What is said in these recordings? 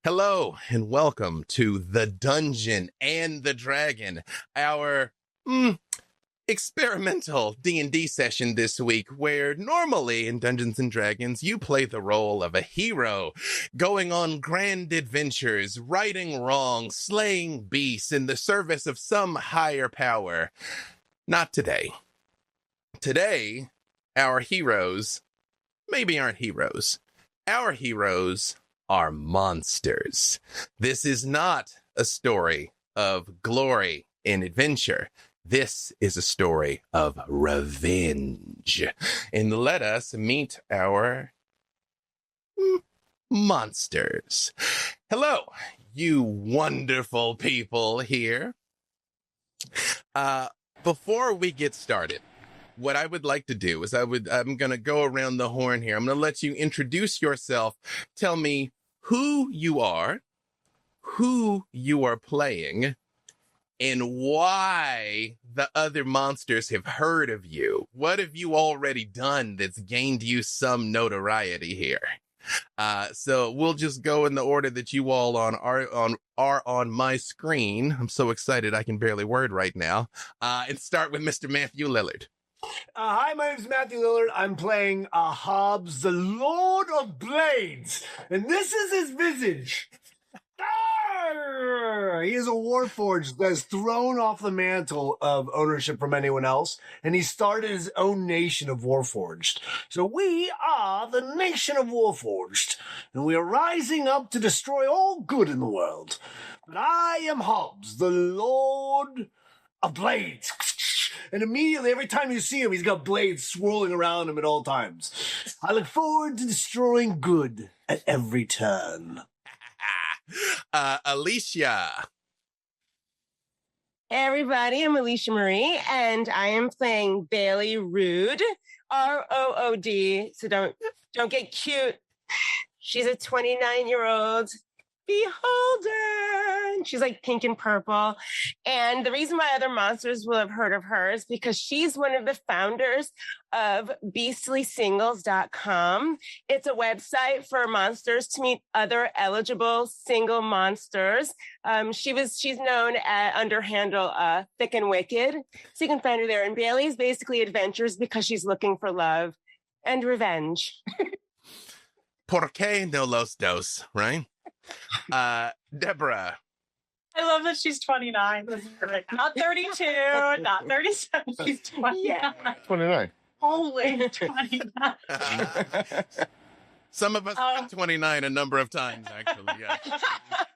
Hello and welcome to The Dungeon and the Dragon, our experimental D&D session this week, where normally in Dungeons and Dragons you play the role of a hero, going on grand adventures, righting wrongs, slaying beasts in the service of some higher power. Not today. Today, our heroes maybe aren't heroes. Our heroes are monsters. This is not a story of glory and adventure. This is a story of revenge. And let us meet our monsters. Hello, you wonderful people here. Before we get started, what I would like to do is I'm going to go around the horn here. I'm going to let you introduce yourself. Tell me who you are playing, and why the other monsters have heard of you. What have you already done that's gained you some notoriety here? So we'll just go in the order that you all are on my screen. I'm so excited I can barely word right now. And start with Mr. Matthew Lillard. Hi, my name is Matthew Lillard. I'm playing Hobbs, the Lord of Blades, and this is his visage. He is a warforged that is thrown off the mantle of ownership from anyone else, and he started his own nation of warforged. So we are the nation of warforged, and we are rising up to destroy all good in the world. But I am Hobbs, the Lord of Blades. And immediately, every time you see him, he's got blades swirling around him at all times. I look forward to destroying good at every turn. Alicia. Hey everybody, I'm Alicia Marie, and I am playing Bailey Rood, R-O-O-D, so don't get cute. She's a 29-year-old beholden. She's like pink and purple. And the reason why other monsters will have heard of her is because she's one of the founders of beastlysingles.com. It's a website for monsters to meet other eligible single monsters. She's known under handle Thick and Wicked. So you can find her there. And Bailey's basically adventures because she's looking for love and revenge. Por qué no los dos, right? Deborah. I love that she's 29. This is perfect. Not 32, not 37. She's 29. Yeah. 29. Holy 29. Some of us have 29 a number of times, actually. Yeah.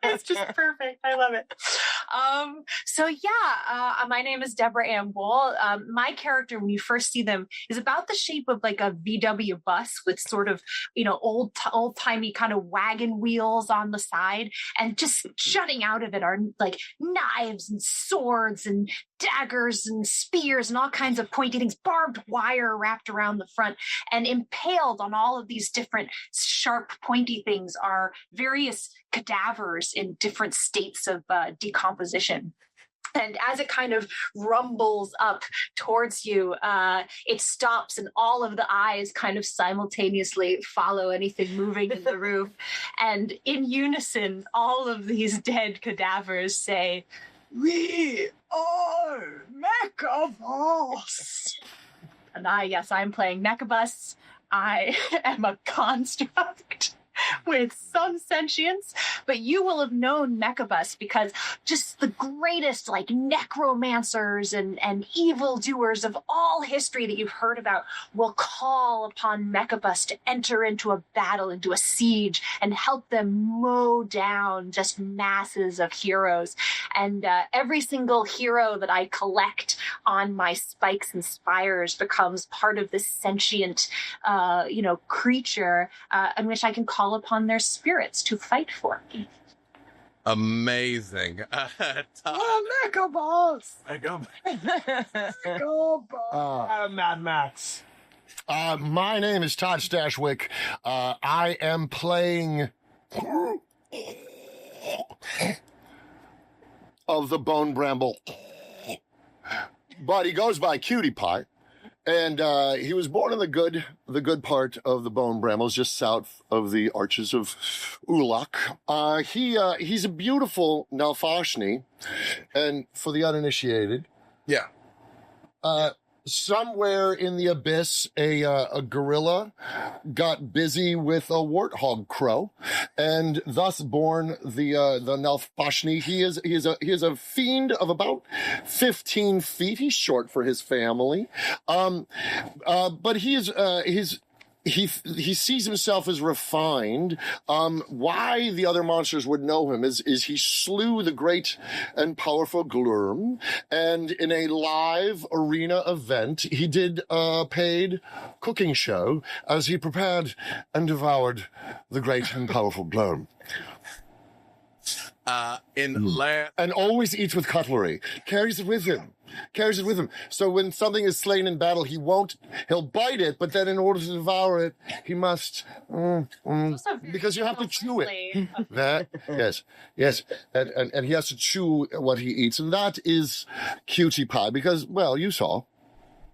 It's just perfect. I love it. My name is Deborah Ann Woll. My character, when you first see them, is about the shape of like a VW bus with sort of, old-timey kind of wagon wheels on the side. And just jutting out of it are like knives and swords and daggers and spears and all kinds of pointy things, barbed wire wrapped around the front, and impaled on all of these different sharp pointy things are various cadavers in different states of decomposition. And as it kind of rumbles up towards you, it stops, and all of the eyes kind of simultaneously follow anything moving in the roof. And in unison, all of these dead cadavers say, "We are Mechabus." And I'm playing Mechabus. I am a construct with some sentience, but you will have known Mechabus because just the greatest like necromancers and evildoers of all history that you've heard about will call upon Mechabus to enter into a battle, into a siege, and help them mow down just masses of heroes. And every single hero that I collect on my spikes and spires becomes part of this sentient, creature in which I can call upon their spirits to fight for me. Amazing. Mechabus! Mad Max. My name is Todd Stashwick. I am playing of the Bone Bramble. But he goes by Cutie Pie. And he was born in the good part of the Bone Brambles, just south of the Arches of Ulak. He's a beautiful Nalfashni, and for the uninitiated, Yeah. somewhere in the abyss, a gorilla got busy with a warthog crow, and thus born the Nalfashni. He is a fiend of about 15 feet. He's short for his family, but he sees himself as refined. Why the other monsters would know him is he slew the great and powerful Glurm, and in a live arena event, he did a paid cooking show as he prepared and devoured the great and powerful Glurm. And always eats with cutlery. Carries it with him. So when something is slain in battle, he'll bite it, but then in order to devour it, he must, because you have to chew it. Yes. And he has to chew what he eats. And that is cutie pie because, well, you saw.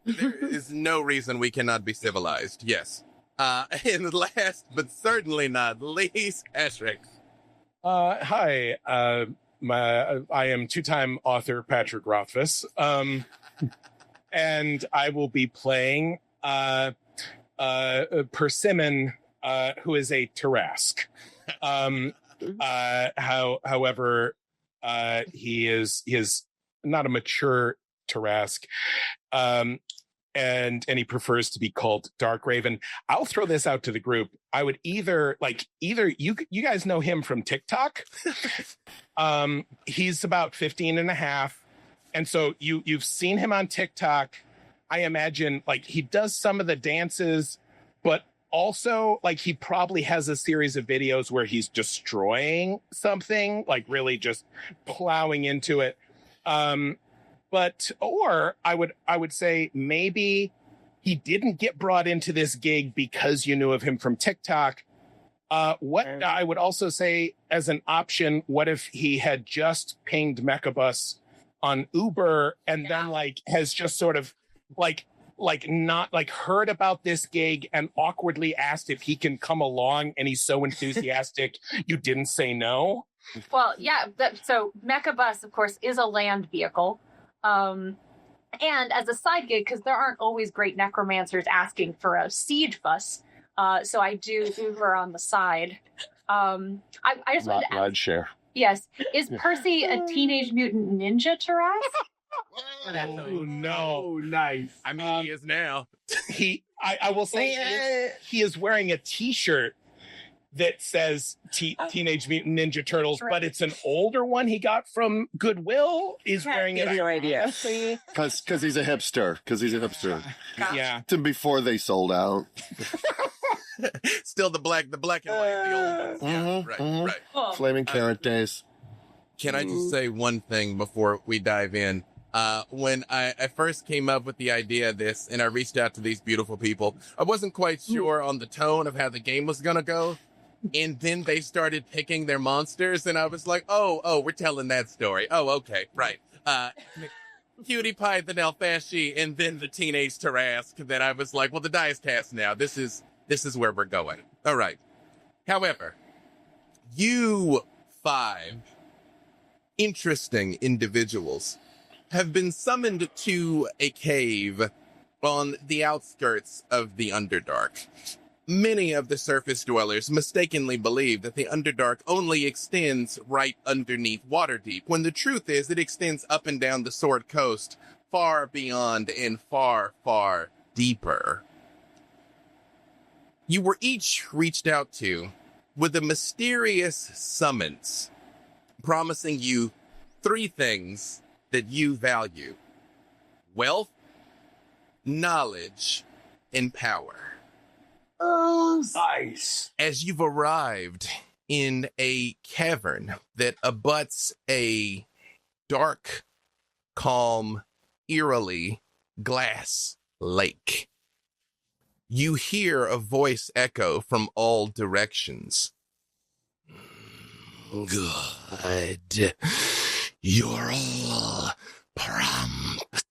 There is no reason we cannot be civilized. Yes. And last, but certainly not least, Ashrick. Hi. I am two-time author Patrick Rothfuss, and I will be playing Persimmon, who is a Tarask. However, he is not a mature Tarask, and he prefers to be called Dark Raven. I'll throw this out to the group. I would either you guys know him from TikTok. He's about 15 and a half. And so you've seen him on TikTok. I imagine like he does some of the dances, but also like he probably has a series of videos where he's destroying something, like really just plowing into it. Or I would say maybe he didn't get brought into this gig because you knew of him from TikTok. What I would also say as an option, what if he had just pinged Mechabus on Uber and then like has just sort of like not like heard about this gig and awkwardly asked if he can come along, and he's so enthusiastic you didn't say no? Well, yeah. So Mechabus, of course, is a land vehicle. And as a side gig, because there aren't always great necromancers asking for a siege bus, so I do Uber on the side. I just wanted to ask, share. Yes, is Percy a Teenage Mutant Ninja Tarask? Oh no! Nice. I mean, he is now. I will say he is wearing a T-shirt that says Teenage Mutant Ninja Turtles, but it's an older one he got from Goodwill. He's wearing it. No idea. Because he's a hipster. Yeah. To before they sold out. Still the black and white, the old ones. Yeah, right. Oh. Flaming carrot days. Can I just say one thing before we dive in? When I first came up with the idea of this and I reached out to these beautiful people, I wasn't quite sure on the tone of how the game was going to go. And then they started picking their monsters and I was like, oh, we're telling that story. Oh, okay, right. Cutie Pie, the Nalfashi, and then the Teenage Tarask. That I was like, well, the die is cast now. This is where we're going. All right. However, you 5 interesting individuals have been summoned to a cave on the outskirts of the Underdark. Many of the surface dwellers mistakenly believe that the Underdark only extends right underneath Waterdeep, when the truth is it extends up and down the Sword Coast, far beyond and far, far deeper. You were each reached out to with a mysterious summons, promising you 3 things that you value: wealth, knowledge, and power. Oh, nice. As you've arrived in a cavern that abuts a dark, calm, eerily glass lake, you hear a voice echo from all directions. Good. You're all prompt.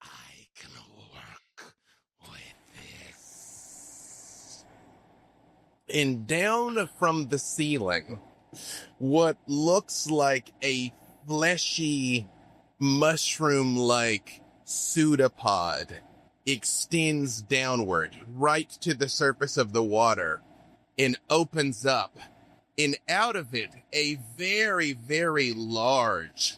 I can And down from the ceiling, what looks like a fleshy, mushroom-like pseudopod extends downward right to the surface of the water and opens up. And out of it, a very, very large,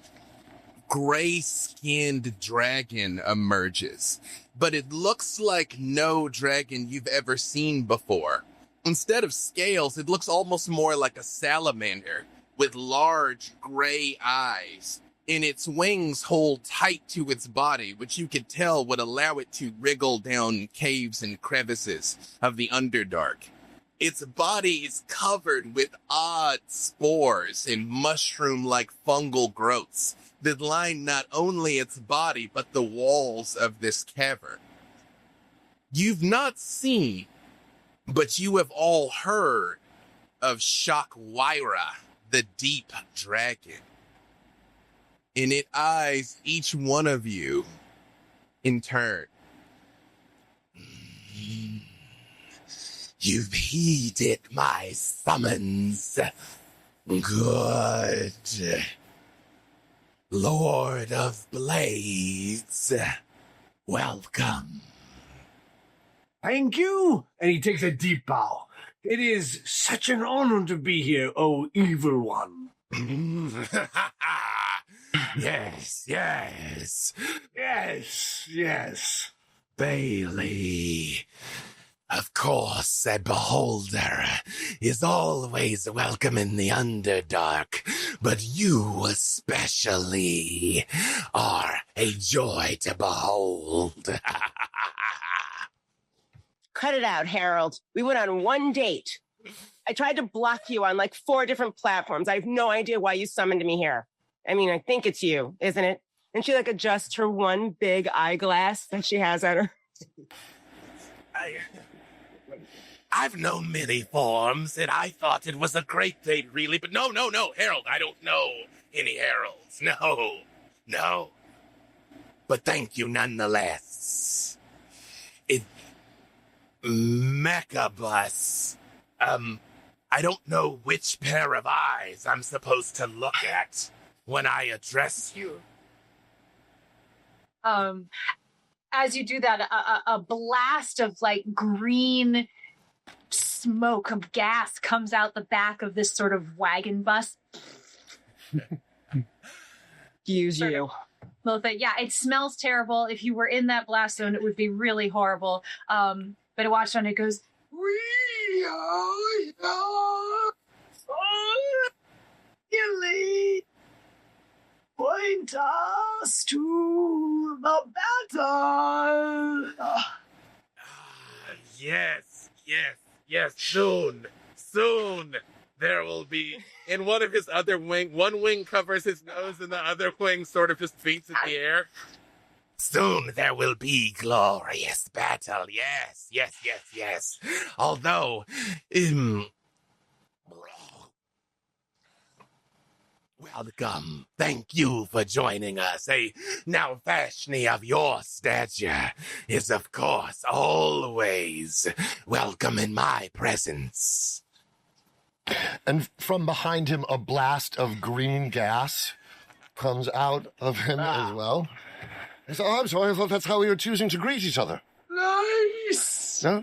gray-skinned dragon emerges. But it looks like no dragon you've ever seen before. Instead of scales, it looks almost more like a salamander with large gray eyes. And its wings hold tight to its body, which you could tell would allow it to wriggle down caves and crevices of the Underdark. Its body is covered with odd spores and mushroom-like fungal growths that line not only its body, but the walls of this cavern. You've not seen, but you have all heard of Shakayra, the deep dragon. And it eyes each one of you in turn. You've heeded my summons. Good. Lord of Blades, welcome. Thank you. And he takes a deep bow. It is such an honor to be here, oh evil one. Yes. Yes. Bailey. Of course, a beholder is always welcome in the Underdark, but you especially are a joy to behold. Cut it out, Harold. We went on one date. I tried to block you on like 4 different platforms. I have no idea why you summoned me here. I mean, I think it's you, isn't it? And she like adjusts her one big eyeglass that she has on her. I've known many forms, and I thought it was a great date, really. But no, Harold, I don't know any Harolds. No. But thank you nonetheless. Mechabus. I don't know which pair of eyes I'm supposed to look at when I address you. As you do that, a blast of like green smoke of gas comes out the back of this sort of wagon bus. Excuse you. Little thing. Yeah, it smells terrible. If you were in that blast zone, it would be really horrible. But I watched on it goes, we are here. Point us to the battle. Yes, soon there will be. And one of his other one wing covers his nose and the other wing sort of just beats in the air. Soon there will be glorious battle. Yes. Although, welcome. Thank you for joining us. Now, Vashni of your stature is, of course, always welcome in my presence. And from behind him, a blast of green gas comes out of him as well. He said, I'm sorry, I thought that's how we were choosing to greet each other. Nice. No.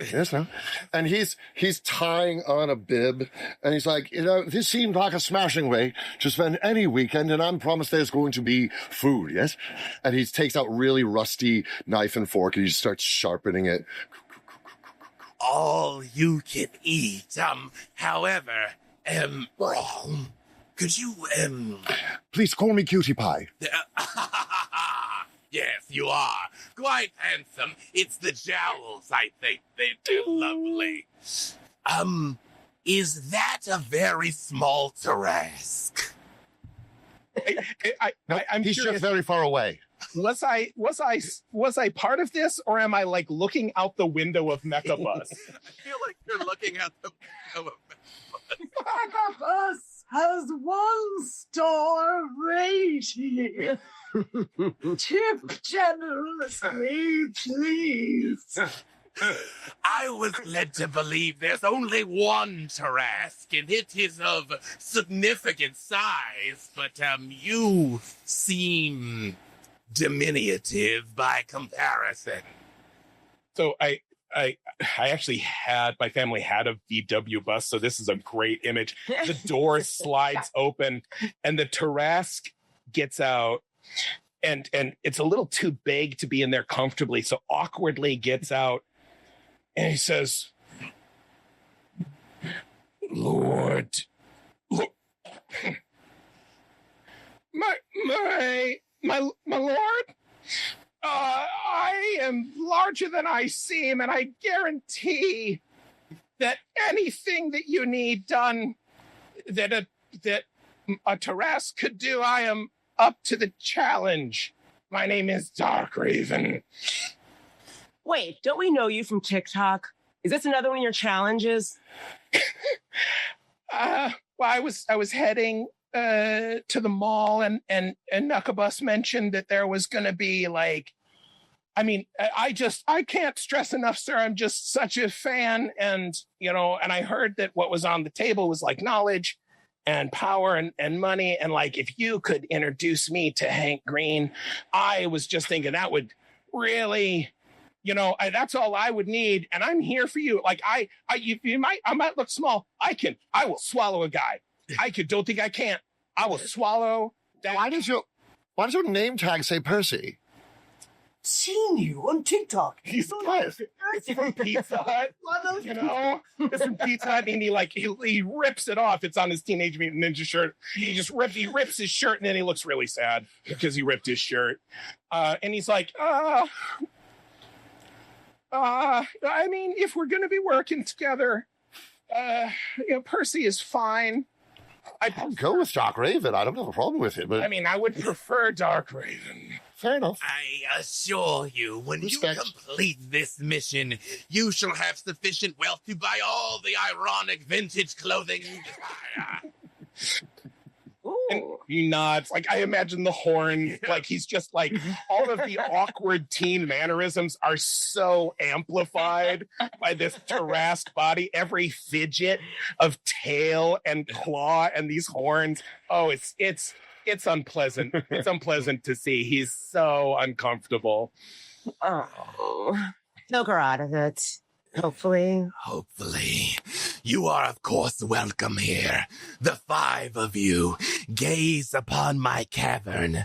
And he's tying on a bib, and he's like, this seemed like a smashing way to spend any weekend, and I'm promised there's going to be food, yes? And he takes out really rusty knife and fork, and he starts sharpening it. All you can eat. However, could you, Please call me Cutie Pie. Yes, you are. Quite handsome. It's the jowls, I think. They're lovely. Is that a very small Tarrasque? I'm He's curious. just very far away. Was I part of this, or am I like looking out the window of Mechabus? I feel like you're looking at the window of Mechabus has one star rating. Tip generously, please. I was led to believe there's only one Tarask, and it is of significant size, but you seem diminutive by comparison. So I actually my family had a VW bus, so this is a great image. The door slides open and the Tarask gets out and it's a little too big to be in there comfortably, so awkwardly gets out and he says, Lord, my lord, I am larger than I seem, and I guarantee that anything that you need done that a Tarask could do, I am up to the challenge. My name is Darkraven. Wait, don't we know you from TikTok? Is this another one of your challenges? Well, I was heading to the mall, and Knuckabus mentioned that there was going to be I can't stress enough, sir. I'm just such a fan. And I heard that what was on the table was like knowledge and power and money. And like, if you could introduce me to Hank Green, I was just thinking that would really, that's all I would need. And I'm here for you. Like I might look small. I will swallow a guy. Don't think I can't. I will swallow that. Why does your name tag say Percy? Seen you on TikTok. He's it's from Pizza Hut, It's from Pizza Hut, and he rips it off. It's on his Teenage Mutant Ninja shirt. He rips his shirt, and then he looks really sad because he ripped his shirt. And he's like, I mean, if we're gonna be working together, Percy is fine. I'll go with Darkraven. I don't have a problem with it, but I mean, I would prefer Darkraven. Fair enough. I assure you, when Respect. you complete this mission, you shall have sufficient wealth to buy all the ironic vintage clothing you desire. And he nods. Like, I imagine the horn, like he's just like, all of the awkward teen mannerisms are so amplified by this Tarask body. Every fidget of tail and claw and these horns. Oh, it's unpleasant. It's unpleasant to see. He's so uncomfortable. Oh, he'll grow out of it. Hopefully. Hopefully. You are, of course, welcome here. The 5 of you gaze upon my cavern,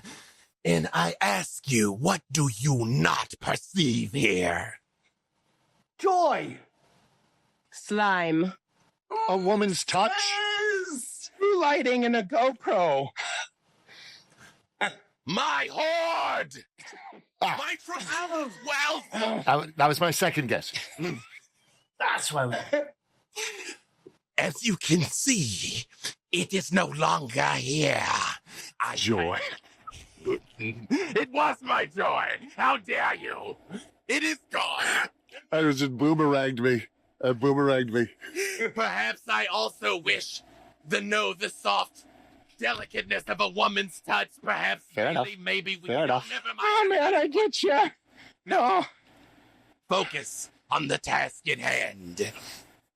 and I ask you, what do you not perceive here? Joy. Slime. A woman's touch. True lighting and a GoPro. My hoard! My out of wealth! That was my second guess. That's why. As you can see, it is no longer here. Joy. It was my joy. How dare you? It is gone. It was just boomeranged me. Boomeranged me. Perhaps I also wish the soft delicateness of a woman's touch. Perhaps Fair enough. Maybe we Fair enough. Never mind. Oh, man, I get you. No. Focus on the task at hand.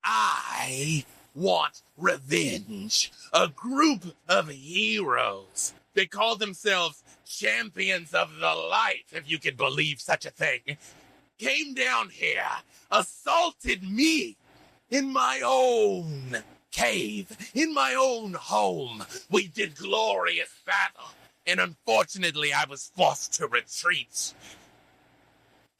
I want revenge. A group of heroes. They call themselves champions of the light, if you can believe such a thing. Came down here, assaulted me in my own cave, in my own home. We did glorious battle, and unfortunately I was forced to retreat.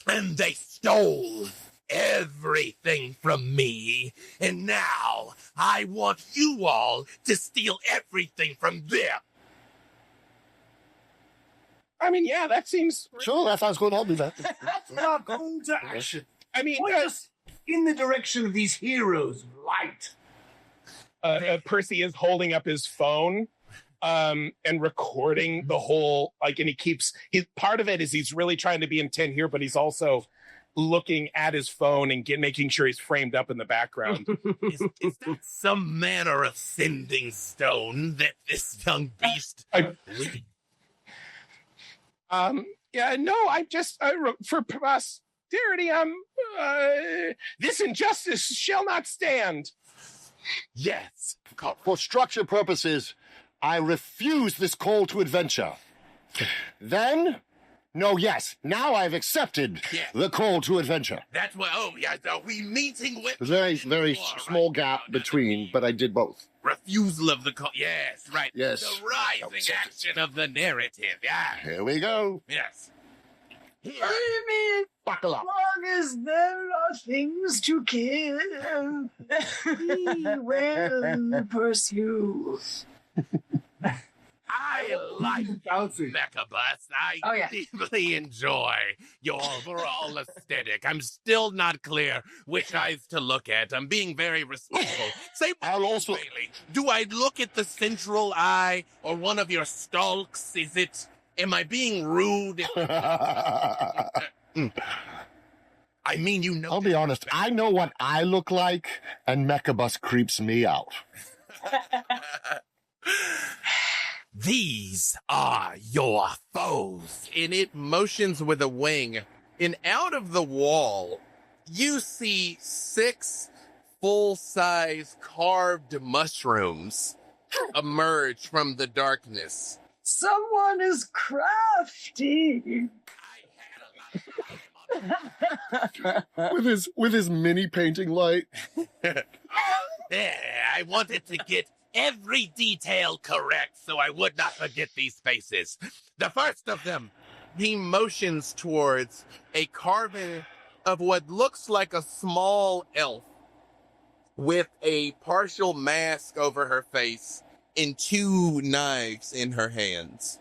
And they stole everything from me, and now I want you all to steal everything from them. I mean, yeah, that seems... Sure, that sounds good. I'll do that. That's our call to action. I mean, Point us in the direction of these heroes of light. Percy is holding up his phone and recording the whole, and part of it is he's really trying to be intent here, but he's also looking at his phone and making sure he's framed up in the background. Is that some manner of sending stone that this young beast... Yeah, no, for us, Dirty, this injustice shall not stand. Yes. For structure purposes, I refuse this call to adventure. Then, now I've accepted the call to adventure. That's what, are we meeting with? There's a very small gap between, but I did both. Refusal of the call. Yes, right. Yes. The rising action of the narrative. Yeah. Here we go. Yes. I mean, Buckle up. as long as there are things to kill, we will pursue. I like Bouncy. Mechabus. I Oh, yeah. deeply enjoy your overall aesthetic. I'm still not clear which eyes to look at. I'm being very respectful. Say, I'll also- Bailey, do I look at the central eye or one of your stalks? Am I being rude? I mean, you know. I'll be honest, I know what I look like, and Mechabus creeps me out. These are your foes. And it motions with a wing. And out of the wall, you see 6 full-size carved mushrooms emerge from the darkness. Someone is crafty. With his mini painting light. I wanted to get every detail correct so I would not forget these faces. The first of them, he motions towards a carving of what looks like a small elf with a partial mask over her face and 2 knives in her hands.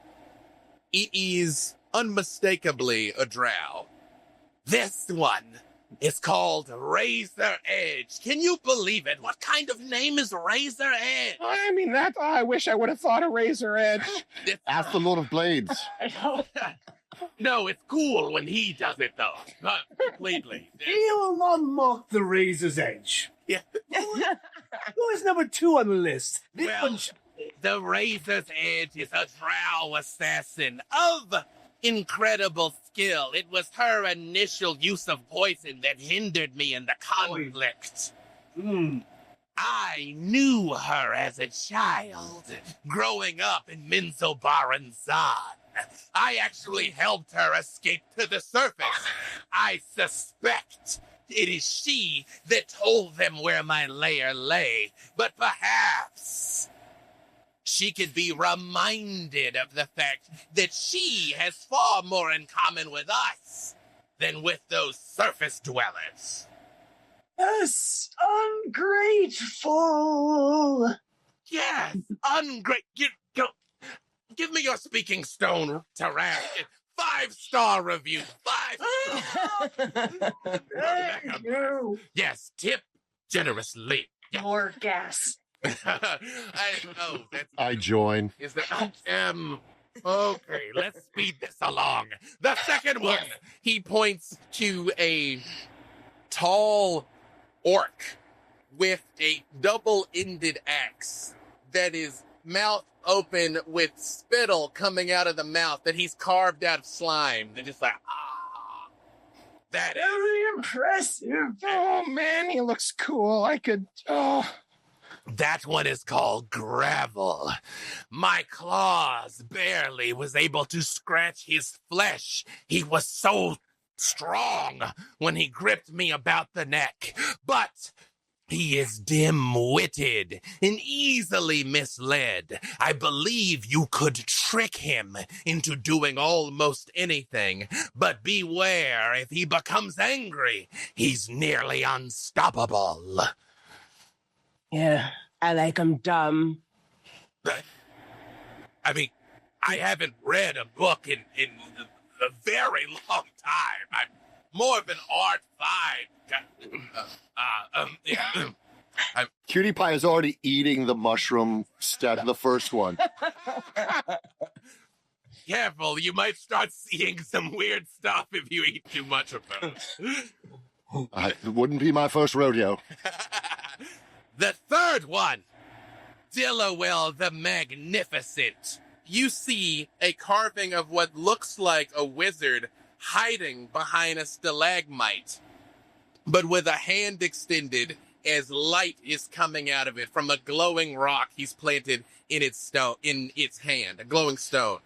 It is unmistakably a drow. This one is called Razor Edge. Can you believe it? What kind of name is Razor Edge? I mean, I wish I would have thought of Razor Edge. Ask the Lord of Blades. No, it's cool when he does it, though. Not completely. He will not mock the razor's edge. Yeah. Who is number 2 on the list? This Well, one. the Razor's Edge is a drow assassin of incredible skill. It was her initial use of poison that hindered me in the conflict. I knew her as a child, growing up in Minzobaran Zan. I actually helped her escape to the surface. I suspect it is she that told them where my lair lay, but perhaps she could be reminded of the fact that she has far more in common with us than with those surface dwellers. Yes, ungrateful. Yes, give me your speaking stone, Taran. 5-star review. 5 Thank you. Yes, tip generously. Yeah. More gas. I join. Is there? Okay, let's speed this along. The second one, he points to a tall orc with a double-ended axe that is mouth open with spittle coming out of the mouth that he's carved out of slime. They're just like, that is. Very impressive. Oh, man, he looks cool. That one is called gravel. My claws barely was able to scratch his flesh. He was so strong when he gripped me about the neck. But he is dim-witted and easily misled. I believe you could trick him into doing almost anything. But beware, if he becomes angry, he's nearly unstoppable. Yeah, I like him dumb. I mean, I haven't read a book in a very long time. I'm more of an art vibe. Cutie Pie is already eating the mushroom the first one. Careful, you might start seeing some weird stuff if you eat too much of those. It wouldn't be my first rodeo. The third one, Dillowell the Magnificent. You see a carving of what looks like a wizard hiding behind a stalagmite, but with a hand extended as light is coming out of it from a glowing rock he's planted in its hand, a glowing stone.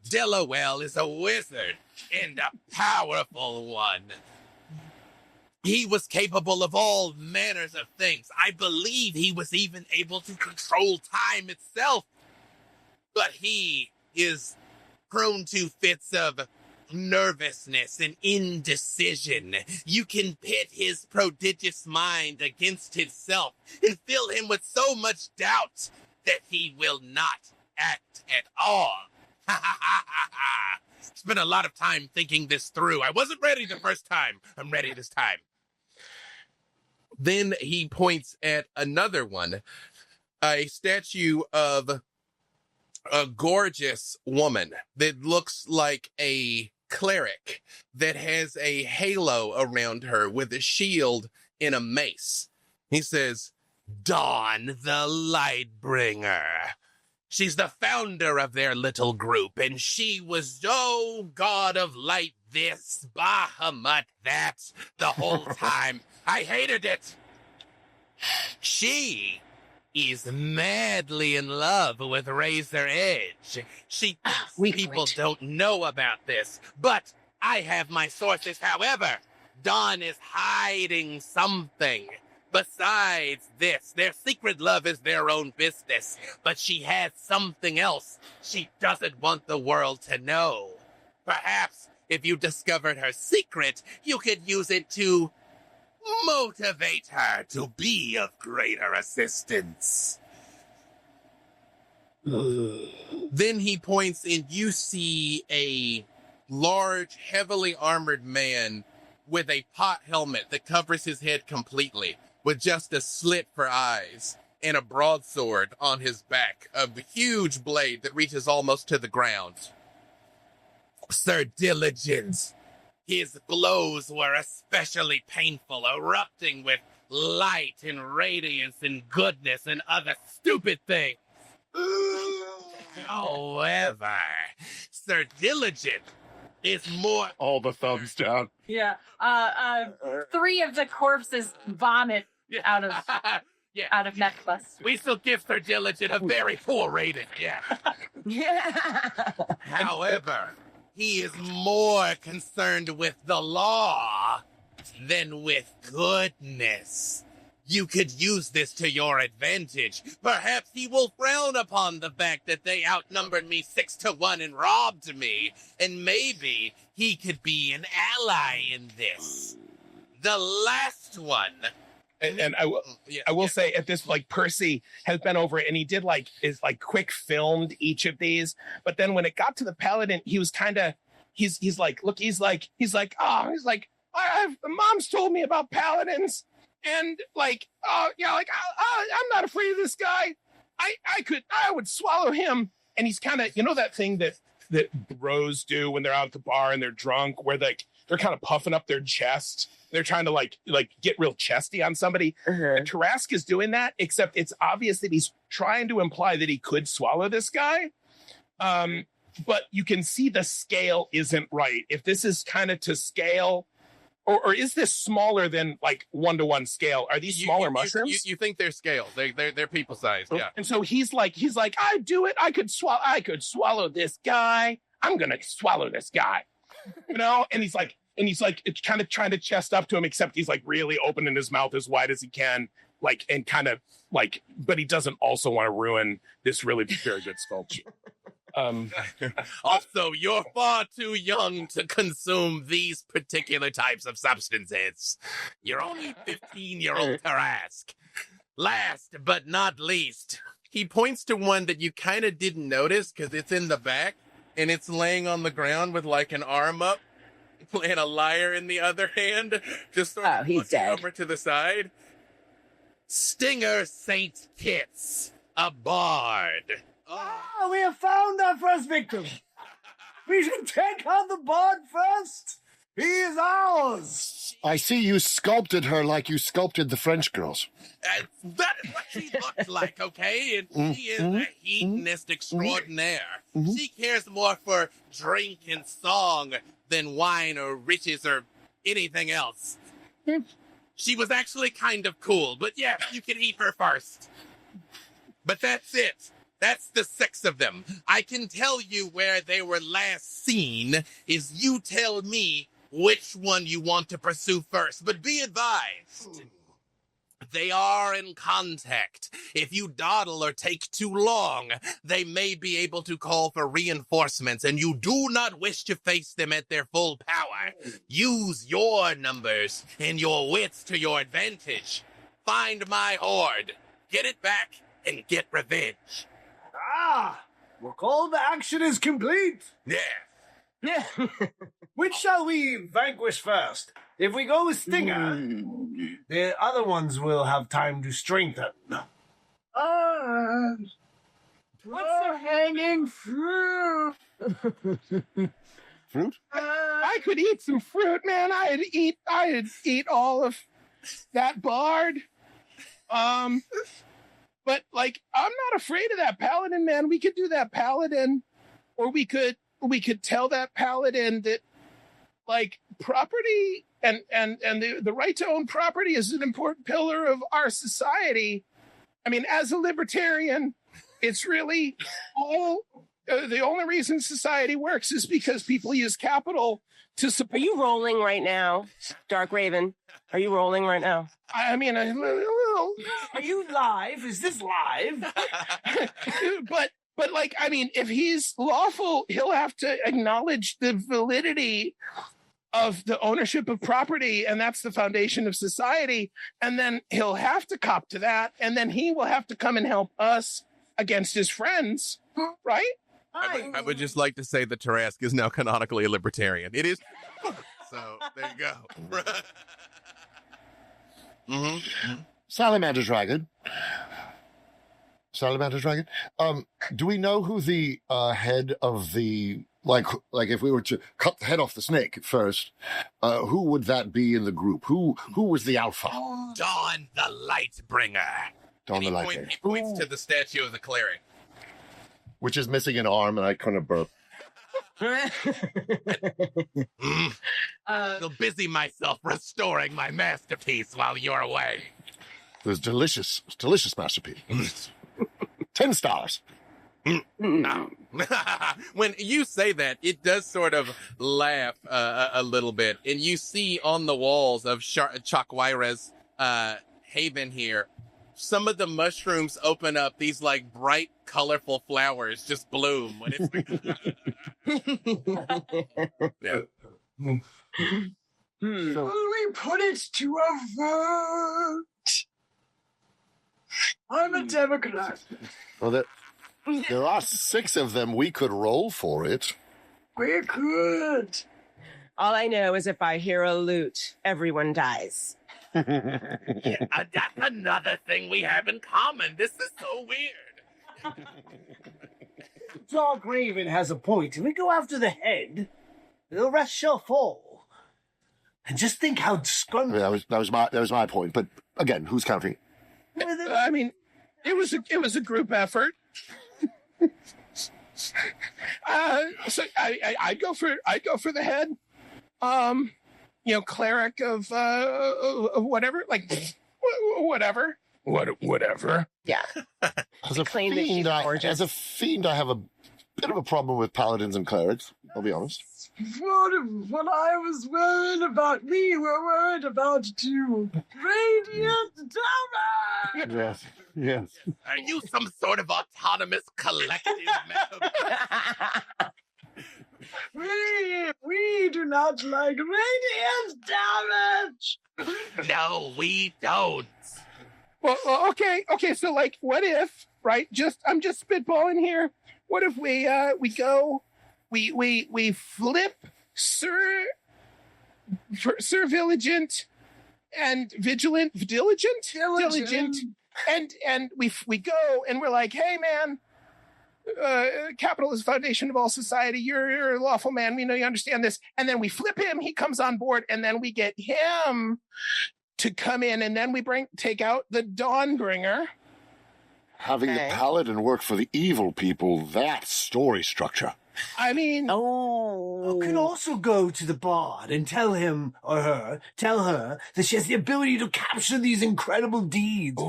Delawel is a wizard and a powerful one. He was capable of all manners of things. I believe he was even able to control time itself. But he is prone to fits of nervousness and indecision. You can pit his prodigious mind against himself and fill him with so much doubt that he will not act at all. Spent a lot of time thinking this through. I wasn't ready the first time. I'm ready this time. Then he points at another one, a statue of a gorgeous woman that looks like a cleric that has a halo around her with a shield and a mace. He says, Dawn the Lightbringer. She's the founder of their little group, and she was, god of light this, Bahamut that, the whole time. I hated it. She is madly in love with Razor Edge. She thinks people don't know about this, but I have my sources. However, Dawn is hiding something. Besides this, their secret love is their own business, but she has something else she doesn't want the world to know. Perhaps if you discovered her secret, you could use it to motivate her to be of greater assistance. Then he points and you see a large, heavily armored man with a pot helmet that covers his head completely, with just a slit for eyes and a broadsword on his back, a huge blade that reaches almost to the ground. Sir Diligence. His blows were especially painful, erupting with light and radiance and goodness and other stupid things. However, Sir Diligent is more... All the thumbs down. Yeah. 3 of the corpses vomit out of out of necklace. We still give Sir Diligent a very poor rating, yeah. However, he is more concerned with the law than with goodness. You could use this to your advantage. Perhaps he will frown upon the fact that they outnumbered me 6-1 and robbed me, and maybe he could be an ally in this. The last one. And I will say at this, like, Percy has been over it and he did quick filmed each of these. But then when it got to the Paladin, he was kind of, he's like, Mom's told me about Paladins. And I'm not afraid of this guy. I would swallow him. And he's kind of, that thing that bros do when they're out at the bar and they're drunk, where they're kind of puffing up their chest. They're trying to get real chesty on somebody. And Tarask is doing that, except it's obvious that he's trying to imply that he could swallow this guy. But you can see the scale isn't right. If this is kind of to scale, or is this smaller than 1-to-1 scale? Are these smaller mushrooms? You think they're scale? They're people sized, yeah. And so he's like, I do it. I could swallow this guy. I'm gonna swallow this guy, And he's like, it's kind of trying to chest up to him, except he's really opening his mouth as wide as he can, and kind of but he doesn't also want to ruin this really very good sculpture. Also, you're far too young to consume these particular types of substances. You're only 15-year-old Tarask. Last but not least, he points to one that you kind of didn't notice because it's in the back and it's laying on the ground with an arm up and a lyre in the other hand, just sort of he's dead. Over to the side. Stinger Saint Kitts, a bard. Oh, we have found our first victim. We should take out the bard first. He is ours! I see you sculpted her like you sculpted the French girls. That is what she looks like, okay? And she is a hedonist extraordinaire. She cares more for drink and song than wine or riches or anything else. She was actually kind of cool, but yeah, you can eat her first. But that's it. That's the 6 of them. I can tell you where they were last seen. Is you tell me which one you want to pursue first. But be advised, they are in contact. If you dawdle or take too long, they may be able to call for reinforcements, and you do not wish to face them at their full power. Use your numbers and your wits to your advantage. Find my horde, get it back, and get revenge. Ah! Our call to action is complete. Yeah. Which shall we vanquish first? If we go with Stinger, the other ones will have time to strengthen. What's the hanging fruit? Fruit? I could eat some fruit, man. I'd eat all of that bard. But like, I'm not afraid of that paladin, man. We could do that paladin, or we could tell that paladin that, like, property and the right to own property is an important pillar of our society. I mean, as a libertarian, it's really all the only reason society works is because people use capital to support. Are you rolling right now, Dark Raven? Are you rolling right now? I mean, a little. Are you live? Is this live? But like, I mean, if he's lawful, he'll have to acknowledge the validity of the ownership of property, and that's the foundation of society. And then he'll have to cop to that, and then he will have to come and help us against his friends, right? I would just like to say that Tarask is now canonically a libertarian. It is. So, there you go. Salamander Dragon. Do we know who the head of the, like if we were to cut the head off the snake first, who would that be in the group? Who was the alpha? Dawn the Lightbringer. Dawn the He Lightbringer. points to the statue of the cleric. Which is missing an arm, and I kind of burp. Still busy myself restoring my masterpiece while you're away. It was delicious masterpiece. 10 stars. When you say that, it does sort of laugh a little bit, and you see on the walls of Shakayra's haven here, some of the mushrooms open up. These like bright, colorful flowers just bloom when it's. Yeah. Will we put it to a vote? I'm a Democrat. Well, there are 6 of them. We could roll for it. We could. All I know is if I hear a lute, everyone dies. That's another thing we have in common. This is so weird. Dark Raven has a point. If we go after the head, the rest shall fall. And just think how disgruntled. That was my point. But again, who's counting? I mean, it was a group effort. So I'd go for the head. Cleric of whatever, like whatever. Yeah. As a Claim that she's gorgeous. fiend, I have a bit of a problem with paladins and clerics. I'll be honest. What I was worried about, we were worried about too. Radiant Tower! Yes. Are you some sort of autonomous collective? We do not like radiant damage. No, we don't. Well, okay. So, like, what if, right? I'm just spitballing here. What if we flip Sir Vigilant and Diligent, and we go and we're like, hey man, capital is the foundation of all society. You're a lawful man. We know you understand this. And then we flip him. He comes on board, and then we get him to come in, and then we take out the Dawnbringer. Having the paladin work for the evil people, that's story structure. I mean, You can also go to the bard and tell him or her, that she has the ability to capture these incredible deeds.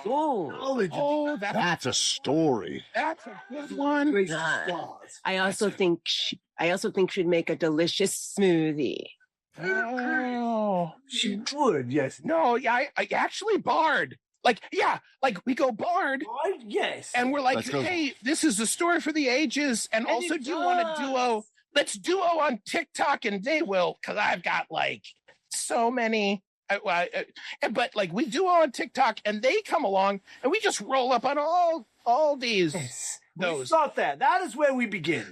Knowledge of That's a story. that's a good one. great stars. I also think she'd make a delicious smoothie. Oh. She would, yes. No, I actually Bard. Like we go Bard. Bard? Yes. And we're like, Let's go. hey, this is a story for the ages. And also, do you want a duo? Let's duo on TikTok, and they will, because I've got like so many. But like we duo on TikTok, and they come along, and we just roll up on all these. Yes. We Those. thought that. That is where we begin.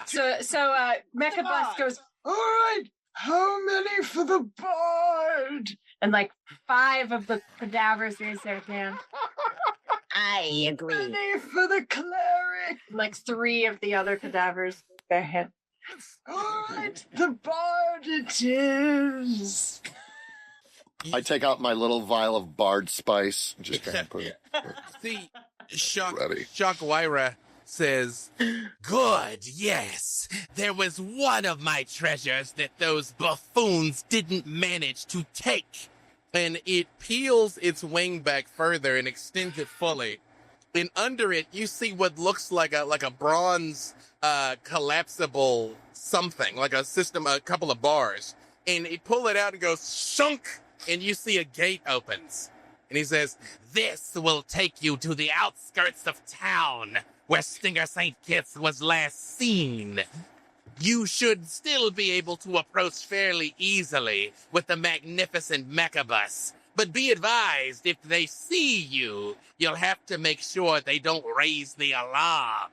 So Mechabus goes, All right, how many for the bard? and like 5 of the cadavers raise their hand. I agree. Many for the cleric. Like 3 of the other cadavers raise their hand. All right, the bard it is. I take out my little vial of bard spice and just kind of put it See, ready. Shakayra says, "Good, yes. There was one of my treasures that those buffoons didn't manage to take." And it peels its wing back further and extends it fully. And under it, you see what looks like a bronze collapsible something, like a couple of bars. And you pull it out and goes shunk, and you see a gate opens. And he says, "This will take you to the outskirts of town, where Stinger St. Kitts was last seen. You should still be able to approach fairly easily with the magnificent Mechabus. But be advised, if they see you, you'll have to make sure they don't raise the alarm."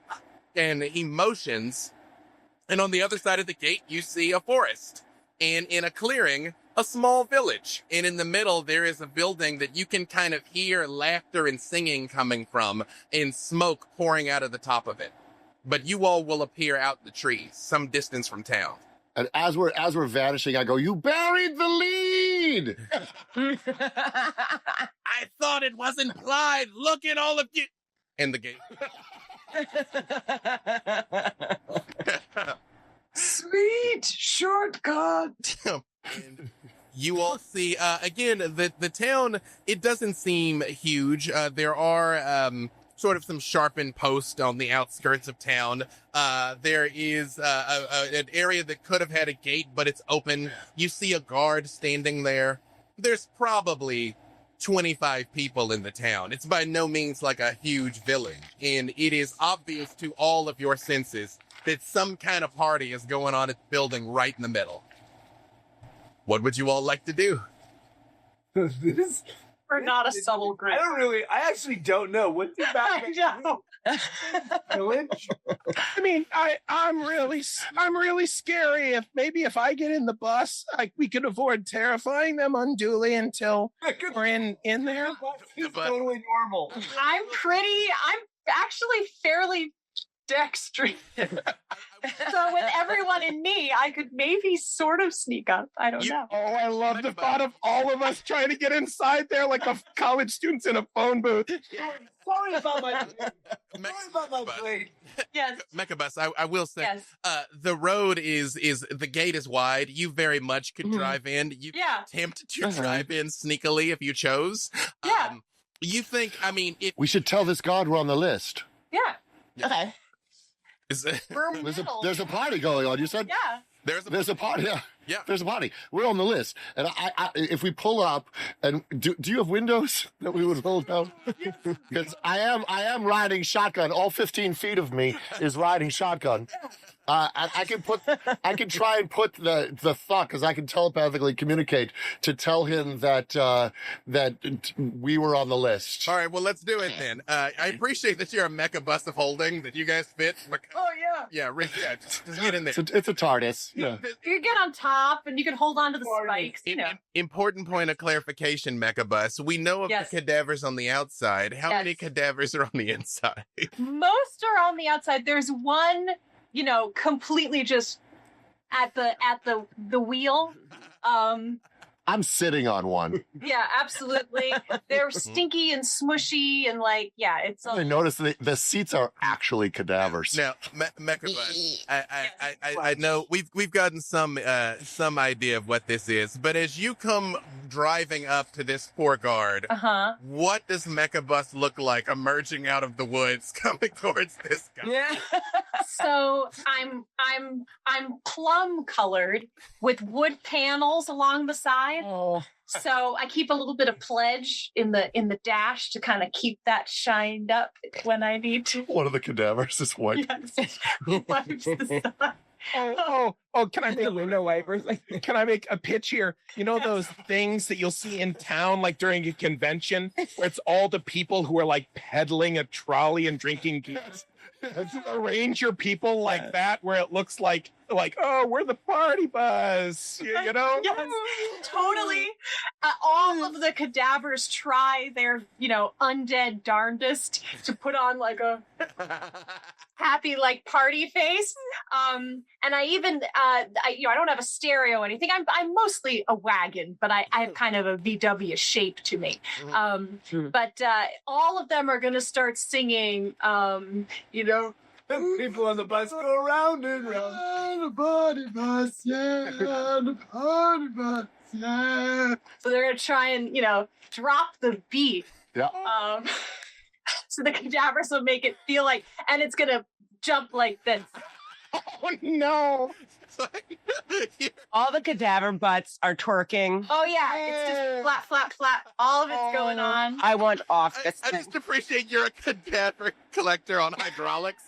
And he motions, and on the other side of the gate, you see a forest. And in a clearing, a small village. And in the middle, there is a building that you can kind of hear laughter and singing coming from, and smoke pouring out of the top of it. But you all will appear out the trees, some distance from town. And as we're vanishing, I go, "You buried the lead!" I thought it was implied. Look at all of you. And the gate. Sweet shortcut. And you all see, again, the town, it doesn't seem huge. There are sort of some sharpened posts on the outskirts of town. There is an area that could have had a gate, but it's open. You see a guard standing there. There's probably 25 people in the town. It's by no means like a huge village. And it is obvious to all of your senses that some kind of party is going on at the building right in the middle. What would you all like to do? This, We're not a subtle group. I actually don't know. What's the village? I mean, I'm really scary. If I get in the bus, we could avoid terrifying them unduly until we're in there. It's totally normal. I'm actually fairly dexterous. So with everyone in me, I could maybe sort of sneak up. I don't know. Oh, I love the thought of all of us trying to get inside there like a college students in a phone booth. Sorry about my blade. Yes. Mechabus, I will say, Yes. the road is the gate is wide. You very much could drive in. You could attempt to drive in sneakily if you chose. Yeah. You think, I mean, if We should tell this guard we're on the list. Yeah. Okay. There's a party going on. You said Yeah. there's a party. Yeah. Yeah. There's a party. We're on the list. And I if we pull up, and do you have windows that we would roll down? Because I am riding shotgun. All 15 feet of me is riding shotgun. I can try and put the thought, because I can telepathically communicate to tell him that we were on the list. All right, well, let's do it then. I appreciate that you're a Mechabus of holding, that you guys fit. Oh, yeah. Yeah, Rick, just get in there. It's a TARDIS. Yeah. You get on top and you can hold on to the spikes. Important point of clarification, Mechabus. We know of Yes. the cadavers on the outside. How many cadavers are on the inside? Most are on the outside. There's one, completely just at the wheel. I'm sitting on one. Yeah, absolutely. They're stinky and smushy and it's. I noticed the seats are actually cadavers. Now, Mechabus, I know we've gotten some idea of what this is, but as you come driving up to this poor guard, what does Mechabus look like emerging out of the woods, coming towards this guy? Yeah. So I'm plum colored with wood panels along the side. Oh. So I keep a little bit of pledge in the dash to kind of keep that shined up when I need to. One of the cadavers is white. Yes. Wipes the sun. Oh, can I make The window wipers. Can I make a pitch here? You know those things that you'll see in town, like during a convention, where it's all the people who are like peddling a trolley and drinking beers? Arrange your people like that, where it looks like, oh, we're the party bus, you know? Yes, totally. All of the cadavers try their, undead darndest to put on like a happy party face. And I even I don't have a stereo or anything. I'm mostly a wagon, but I have kind of a VW shape to me. But all of them are going to start singing. People on the bus go round and round. On the party bus, yeah. On the party bus, yeah. So they're going to try and drop the beat. Yeah. So the cadavers will make it feel like, and it's going to jump like this. Oh, no. All the cadaver butts are twerking. Oh, yeah. It's just flat, flat, flat. All of it's going on. I want off this I thing. just appreciate you're a cadaver collector on hydraulics.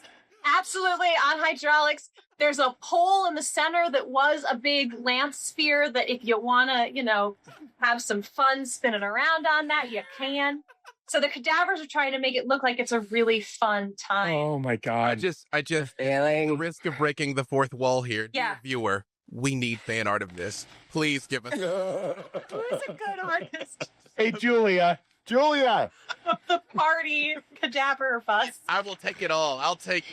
Absolutely. On hydraulics. There's a pole in the center that was a big lamp sphere that if you want to, have some fun spinning around on that, you can. So the cadavers are trying to make it look like it's a really fun time. Oh my God. I just, the Feeling. risk of breaking the fourth wall here. Yeah. Dear viewer, we need fan art of this. Please give us. Who's a good artist Hey, Julia. of the party cadaver bus? I will take it all. I'll take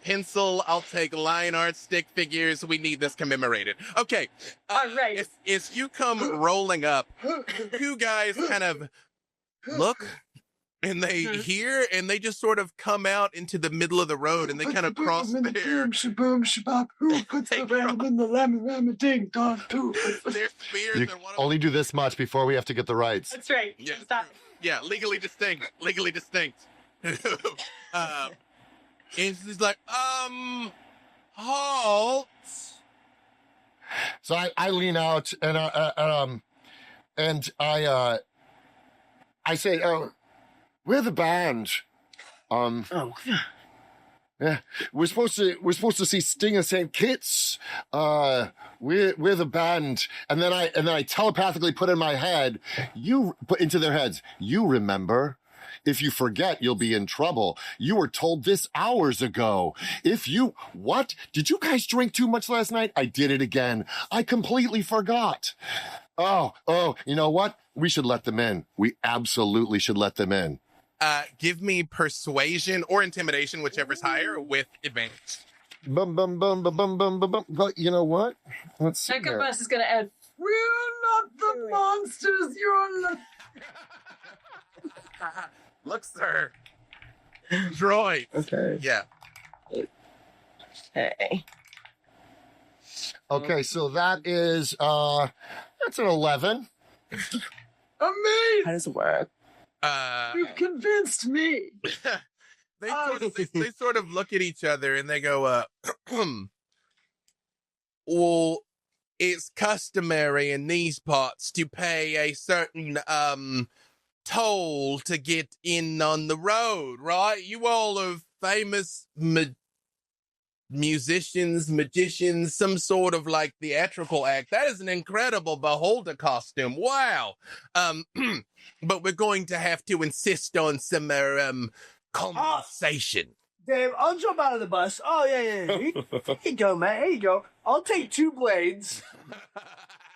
pencil. I'll take line art, stick figures. We need this commemorated. Okay. All right. As you come rolling up, two guys kind of look and they hear and they just sort of come out into the middle of the road and they kind of cross their Shaboom, shabab, who puts the ram in the lamb, ding, dong, too. spears. You And one of only do this much before we have to get the rights. That's right. Yeah. Stop. Yeah, legally distinct. And he's like, halt. So I lean out and I say, oh, we're the band. Yeah, we're supposed to see Sting of St. Kitts. We're the band, and then I telepathically put in my head, you put into their heads. You remember? If you forget, you'll be in trouble. You were told this hours ago. What? Did you guys drink too much last night? I did it again. I completely forgot. Oh, you know what? We should let them in. We absolutely should let them in. Give me persuasion or intimidation, whichever's higher, with advantage. Bum, bum, bum, bum, bum, bum, bum, bum. But you know what? Let's see. Second bus is going to add. We're not the monsters you're looking. Look, sir. Droid. Okay. Yeah. Okay. Okay, so that is that's an 11. Amazing. How does it work? You've convinced me. They sort of look at each other and they go, well, it's customary in these parts to pay a certain toll to get in on the road, right? You all are famous musicians, magicians, some sort of like theatrical act. That is an incredible beholder costume. Wow. But we're going to have to insist on some conversation. Dave, I'll jump out of the bus. Oh, yeah. Here you go, man. Here you go. I'll take 2 blades.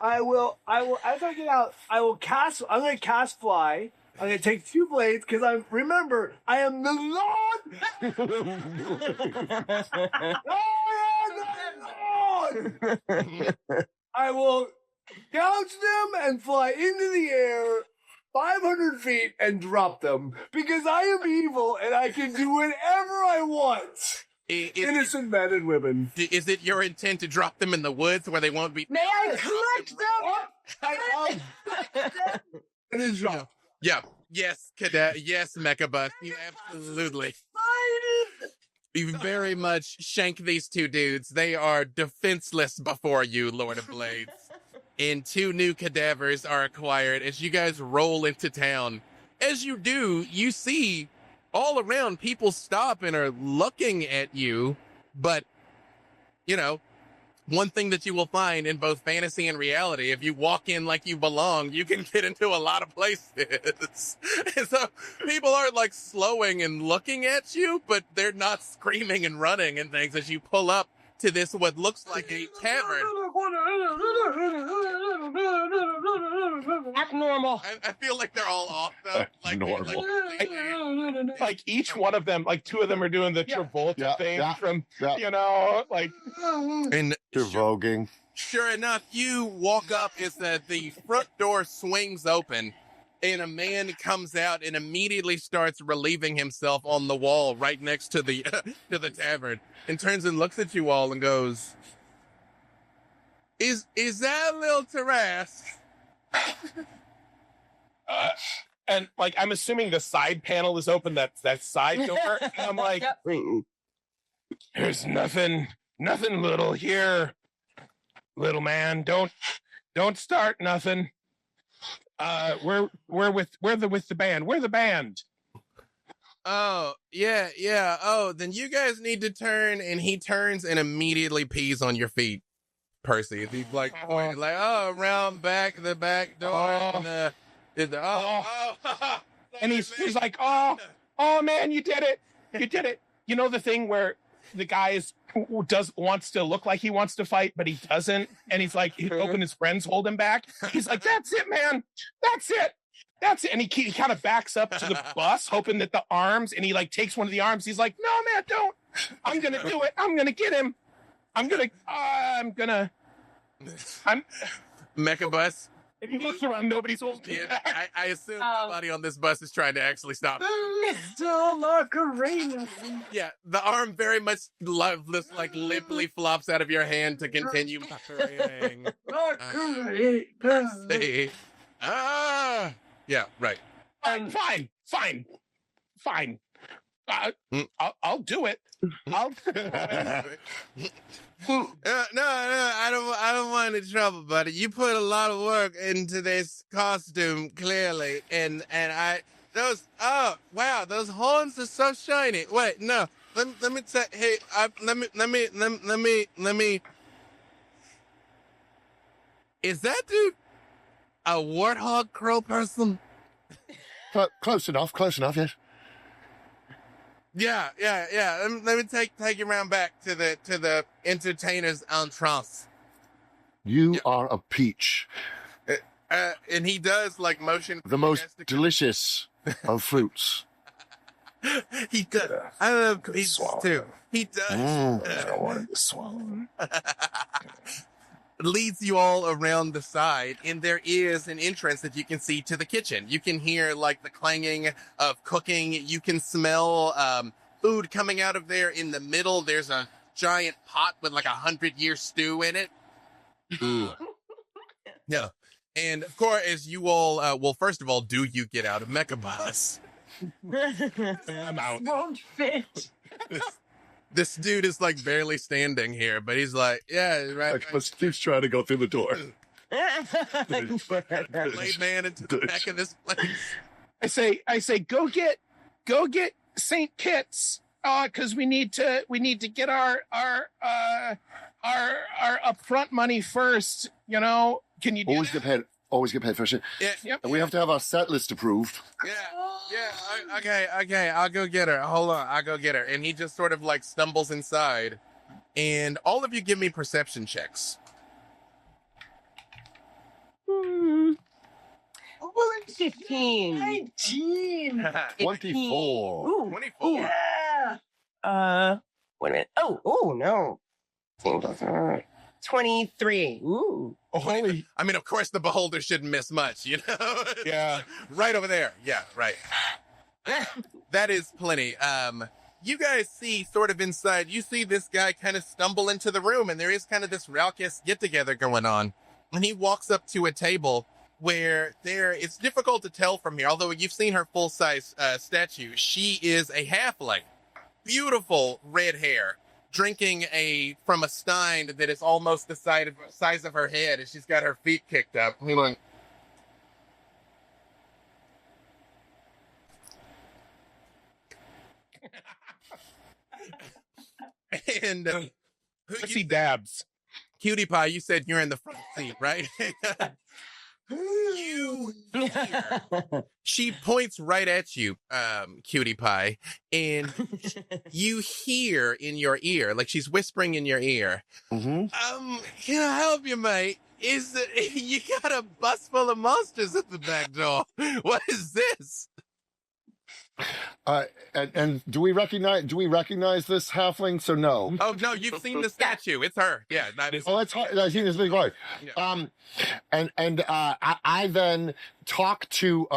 I will, as I get out, I'm going to cast fly. I'm going to take 2 blades because I am the Lord. I will gouge them and fly into the air 500 feet and drop them because I am evil and I can do whatever I want. Innocent men and women. Is it your intent to drop them in the woods where they won't be? May I collect them? And then drop. Yeah. Yes, Cadet. Yes, Mechabus. You absolutely. You very much shank these 2 dudes. They are defenseless before you, Lord of Blades. And 2 new cadavers are acquired as you guys roll into town. As you do, you see all around people stop and are looking at you. But, one thing that you will find in both fantasy and reality, if you walk in like you belong, you can get into a lot of places. And so people are like slowing and looking at you, but they're not screaming and running and things as you pull up to this, what looks like a tavern. Act normal. I feel like they're all off though. Like, Normal. Like each one of them, like 2 of them are doing the Travolta thing from, like. And Voguing. sure enough, you walk up, is that the front door swings open and a man comes out and immediately starts relieving himself on the wall right next to the to the tavern and turns and looks at you all and goes, Is that Lil Tarask? And like, I'm assuming the side panel is open, that side door. And I'm like, there's nothing little here, little man. Don't start nothing. We're with the band. We're the band. Oh, yeah. Oh, then you guys need to turn. And he turns and immediately pees on your feet, Percy. He's like, around the back door. And he's like, oh man, you did it. You know the thing where the guy wants to look like he wants to fight, but he doesn't. And he's like, hoping his friends hold him back. He's like, that's it, man. That's it. And he kind of backs up to the bus, hoping that the arms, and he like takes one of the arms. He's like, no, man, don't. I'm going to do it. I'm going to get him. I'm Mechabus. And he looks around, nobody's holding him back. I assume nobody on this bus is trying to actually stop him. Mr. Macarena. Yeah, the arm very much limply flops out of your hand to continue macarena. Macarena. Yeah, right. Fine. I'll do it. No, I don't want any trouble, buddy. You put a lot of work into this costume, clearly, and those horns are so shiny. Wait, no, let me say, hey, let me. Is that dude a warthog crow person? Close enough, yes. Yeah. Let me take you around back to the entertainer's entrance. You are a peach. And he does like motion. The most delicious of fruits. He does. I love peaches too. He does. I wanted to swallow. Leads you all around the side, and there is an entrance that you can see to the kitchen. You can hear like the clanging of cooking. You can smell food coming out of there. In the middle, there's a giant pot with like 100-year stew in it. Yeah. And of course, as you all, first of all, do you get out of Mechabus? I'm out. Won't fit. This dude is like barely standing here, but he's like, yeah, right. Keeps trying to go through the door. Blade man into the back of this place. I say, go get St. Kitts, because we need to get our upfront money first. You know, can you do Always that? depend always get paid for shit. Yeah. And we have to have our set list approved. Yeah. Okay. I'll go get her. Hold on. I'll go get her. And he just sort of like stumbles inside. And all of you give me perception checks. 15. 19. 24. Ooh. 24. Yeah. Wait a minute. Oh, no. 23. Ooh. Holy. I mean, of course, the beholder shouldn't miss much, you know? Yeah. Right over there. Yeah, right. That is plenty. You guys see sort of inside, you see this guy kind of stumble into the room, and there is kind of this raucous get-together going on. And he walks up to a table where it's difficult to tell from here, although you've seen her full-size statue. She is a halfling. Beautiful red hair, drinking from a stein that is almost the size of her head, and she's got her feet kicked up. And who I see Dabs. Cutie Pie, you said you're in the front seat, right? She points right at you, Cutie Pie, and you hear in your ear, like she's whispering in your ear, Mm-hmm. can I help you, mate? You got a bus full of monsters at the back door. What is this? And do we recognize this halfling? So no. Oh no, you've seen the statue. It's her. Yeah, that is. Oh, that's hard. I've seen this big hard. Yeah. I then talk to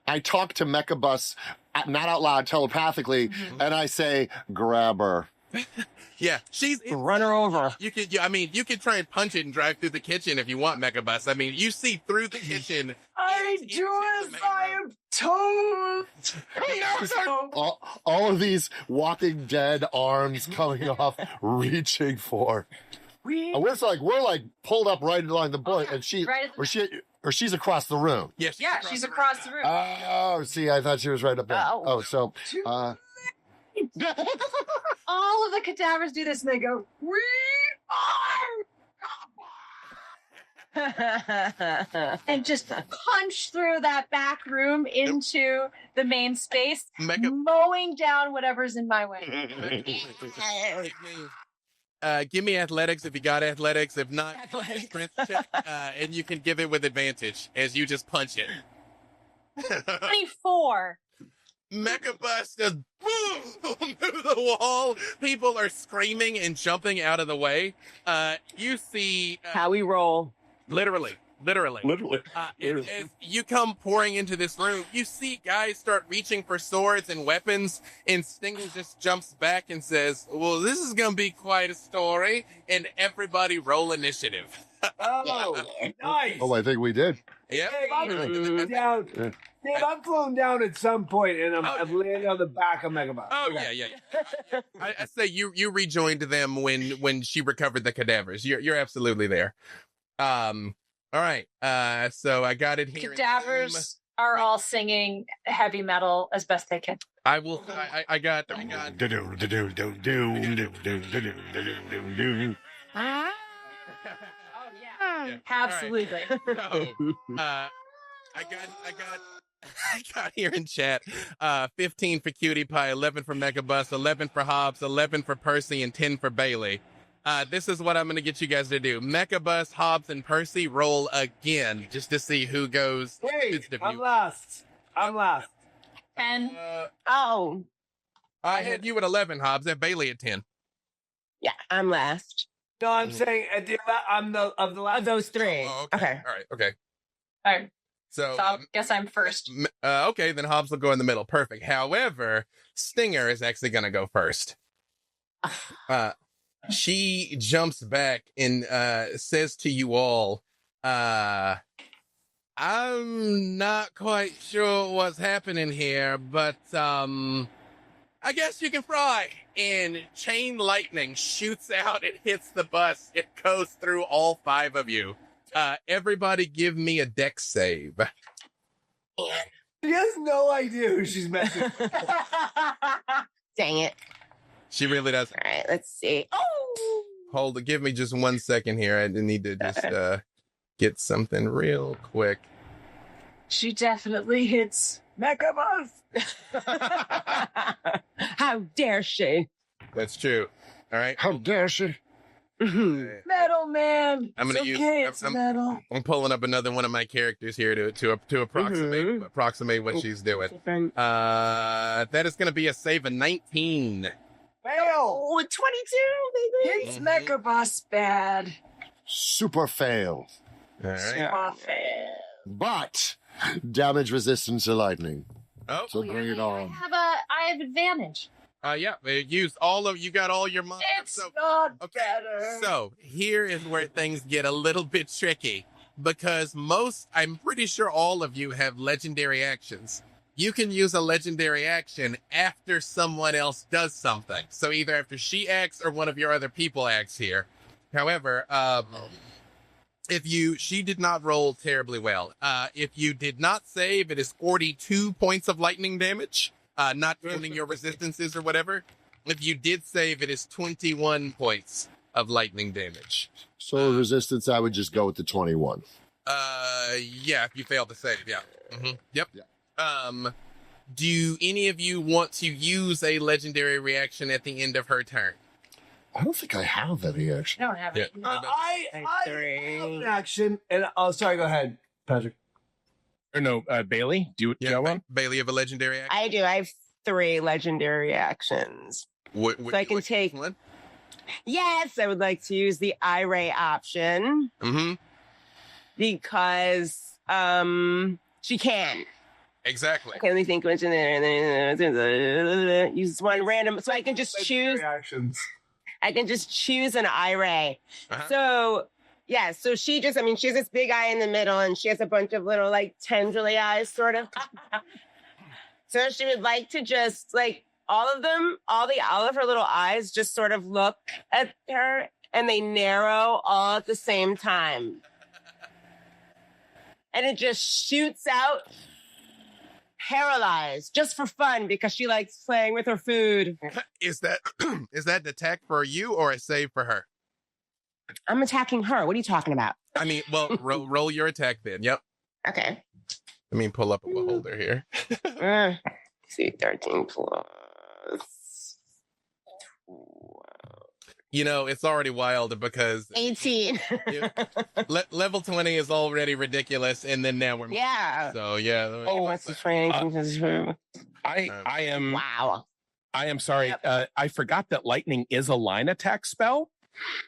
Mechabus, not out loud, telepathically, and I say, grab her. Yeah, she's Run her over. You could try and punch it and drive through the kitchen if you want, Mechabus. I mean, you see through the kitchen. I into do the as main I room. am told. All of these Walking Dead arms coming off, reaching for. And we're like pulled up right along the point, and she's across the room. Yes. Yeah, she's across the room. Oh, see, I thought she was right up there. Oh. So. All of the cadavers do this, and they go, We are. and just punch through that back room into the main space, mowing down whatever's in my way. Give me athletics if you got athletics. If not, strength check, and you can give it with advantage as you just punch it. 24. Mechabus just boom through the wall. People are screaming and jumping out of the way. You see How we roll. literally. As you come pouring into this room, you see guys start reaching for swords and weapons, and Stinger just jumps back and says, well, this is going to be quite a story, and everybody roll initiative. Oh, nice. Oh, I think we did. Yep. Dave, I'm flown down at some point, and I've landed on the back of Megabot. Oh, yeah. I say you rejoined them when she recovered the cadavers. You're absolutely there. All right. So I got it here. Cadavers are all singing heavy metal as best they can. I will. I got. Yeah. Absolutely. So, I got here in chat. 15 for Cutie Pie, 11 for Megabus, 11 for Hobbs, 11 for Percy, and 10 for Bailey. This is what I'm going to get you guys to do. Mechabus, Hobbs, and Percy roll again just to see who goes. Wait, I'm last. 10. Oh, I had you at 11, Hobbs. I have Bailey at 10. yeah, I'm last. No, I'm saying I'm the last. Of those three. Oh, Okay. All right. Okay. All right. So, So I guess I'm first. okay, then Hobbs will go in the middle. Perfect. However, Stinger is actually going to go first. She jumps back and says to you all, I'm not quite sure what's happening here, but I guess you can fry. And chain lightning shoots out and hits the bus. It goes through all 5 of you. Everybody give me a dex save. She has no idea who she's messing with. Dang it. She really does. All right, let's see. Oh! Give me just 1 second here. I need to just get something real quick. She definitely hits Mecha Boss. How dare she? That's true. All right. How dare she? Metal Man. I'm gonna It's use- okay, it's I'm- metal. I'm pulling up another one of my characters here to approximate what she's doing. Different. That is gonna be a save of 19. Fail. Oh, 22, baby. Hits Mhm. Mecha Boss bad. Super fail. All right. Yeah. Fail. But damage resistance to lightning. Oh, So bring it on. I have advantage. yeah. You got all your monsters. It's So not okay, better. so here is where things get a little bit tricky because I'm pretty sure all of you have legendary actions. You can use a legendary action after someone else does something. So either after she acts or one of your other people acts here. However, she did not roll terribly well. If you did not save, it is 42 points of lightning damage, not counting your resistances or whatever. If you did save, it is 21 points of lightning damage. So resistance, I would just go with the 21. Yeah, if you fail to save, yeah. Yep. Yeah. Do any of you want to use a legendary reaction at the end of her turn? I don't think I have any I actually. don't have it. I Three. have an action, and sorry, go ahead, Patrick. Or no, Bailey, do you have one? Bailey, you have a legendary action? I do. I have 3 legendary actions. What So I can take- one? Yes, I would like to use the eye option Mm-hmm. because she can. Exactly. Okay, let me think what's in there. And then use one random, so I can just choose. Reactions. I can just choose an eye ray. Uh-huh. So yeah, so she has this big eye in the middle, and she has a bunch of little like tendrily eyes, sort of. So she would like to just like all of her little eyes just sort of look at her, and they narrow all at the same time, and it just shoots out. Paralyzed just for fun because she likes playing with her food. Is that an attack for you or a save for her? I'm attacking her. What are you talking about? I mean, well, roll your attack then. Yep. Okay. Let me pull up a beholder here. See, 13 plus. You know, it's already wild because 18. level 20 is already ridiculous, and then now we're Yeah. So yeah. Oh, What's the training? I am Wow. I am sorry. I forgot that lightning is a line attack spell.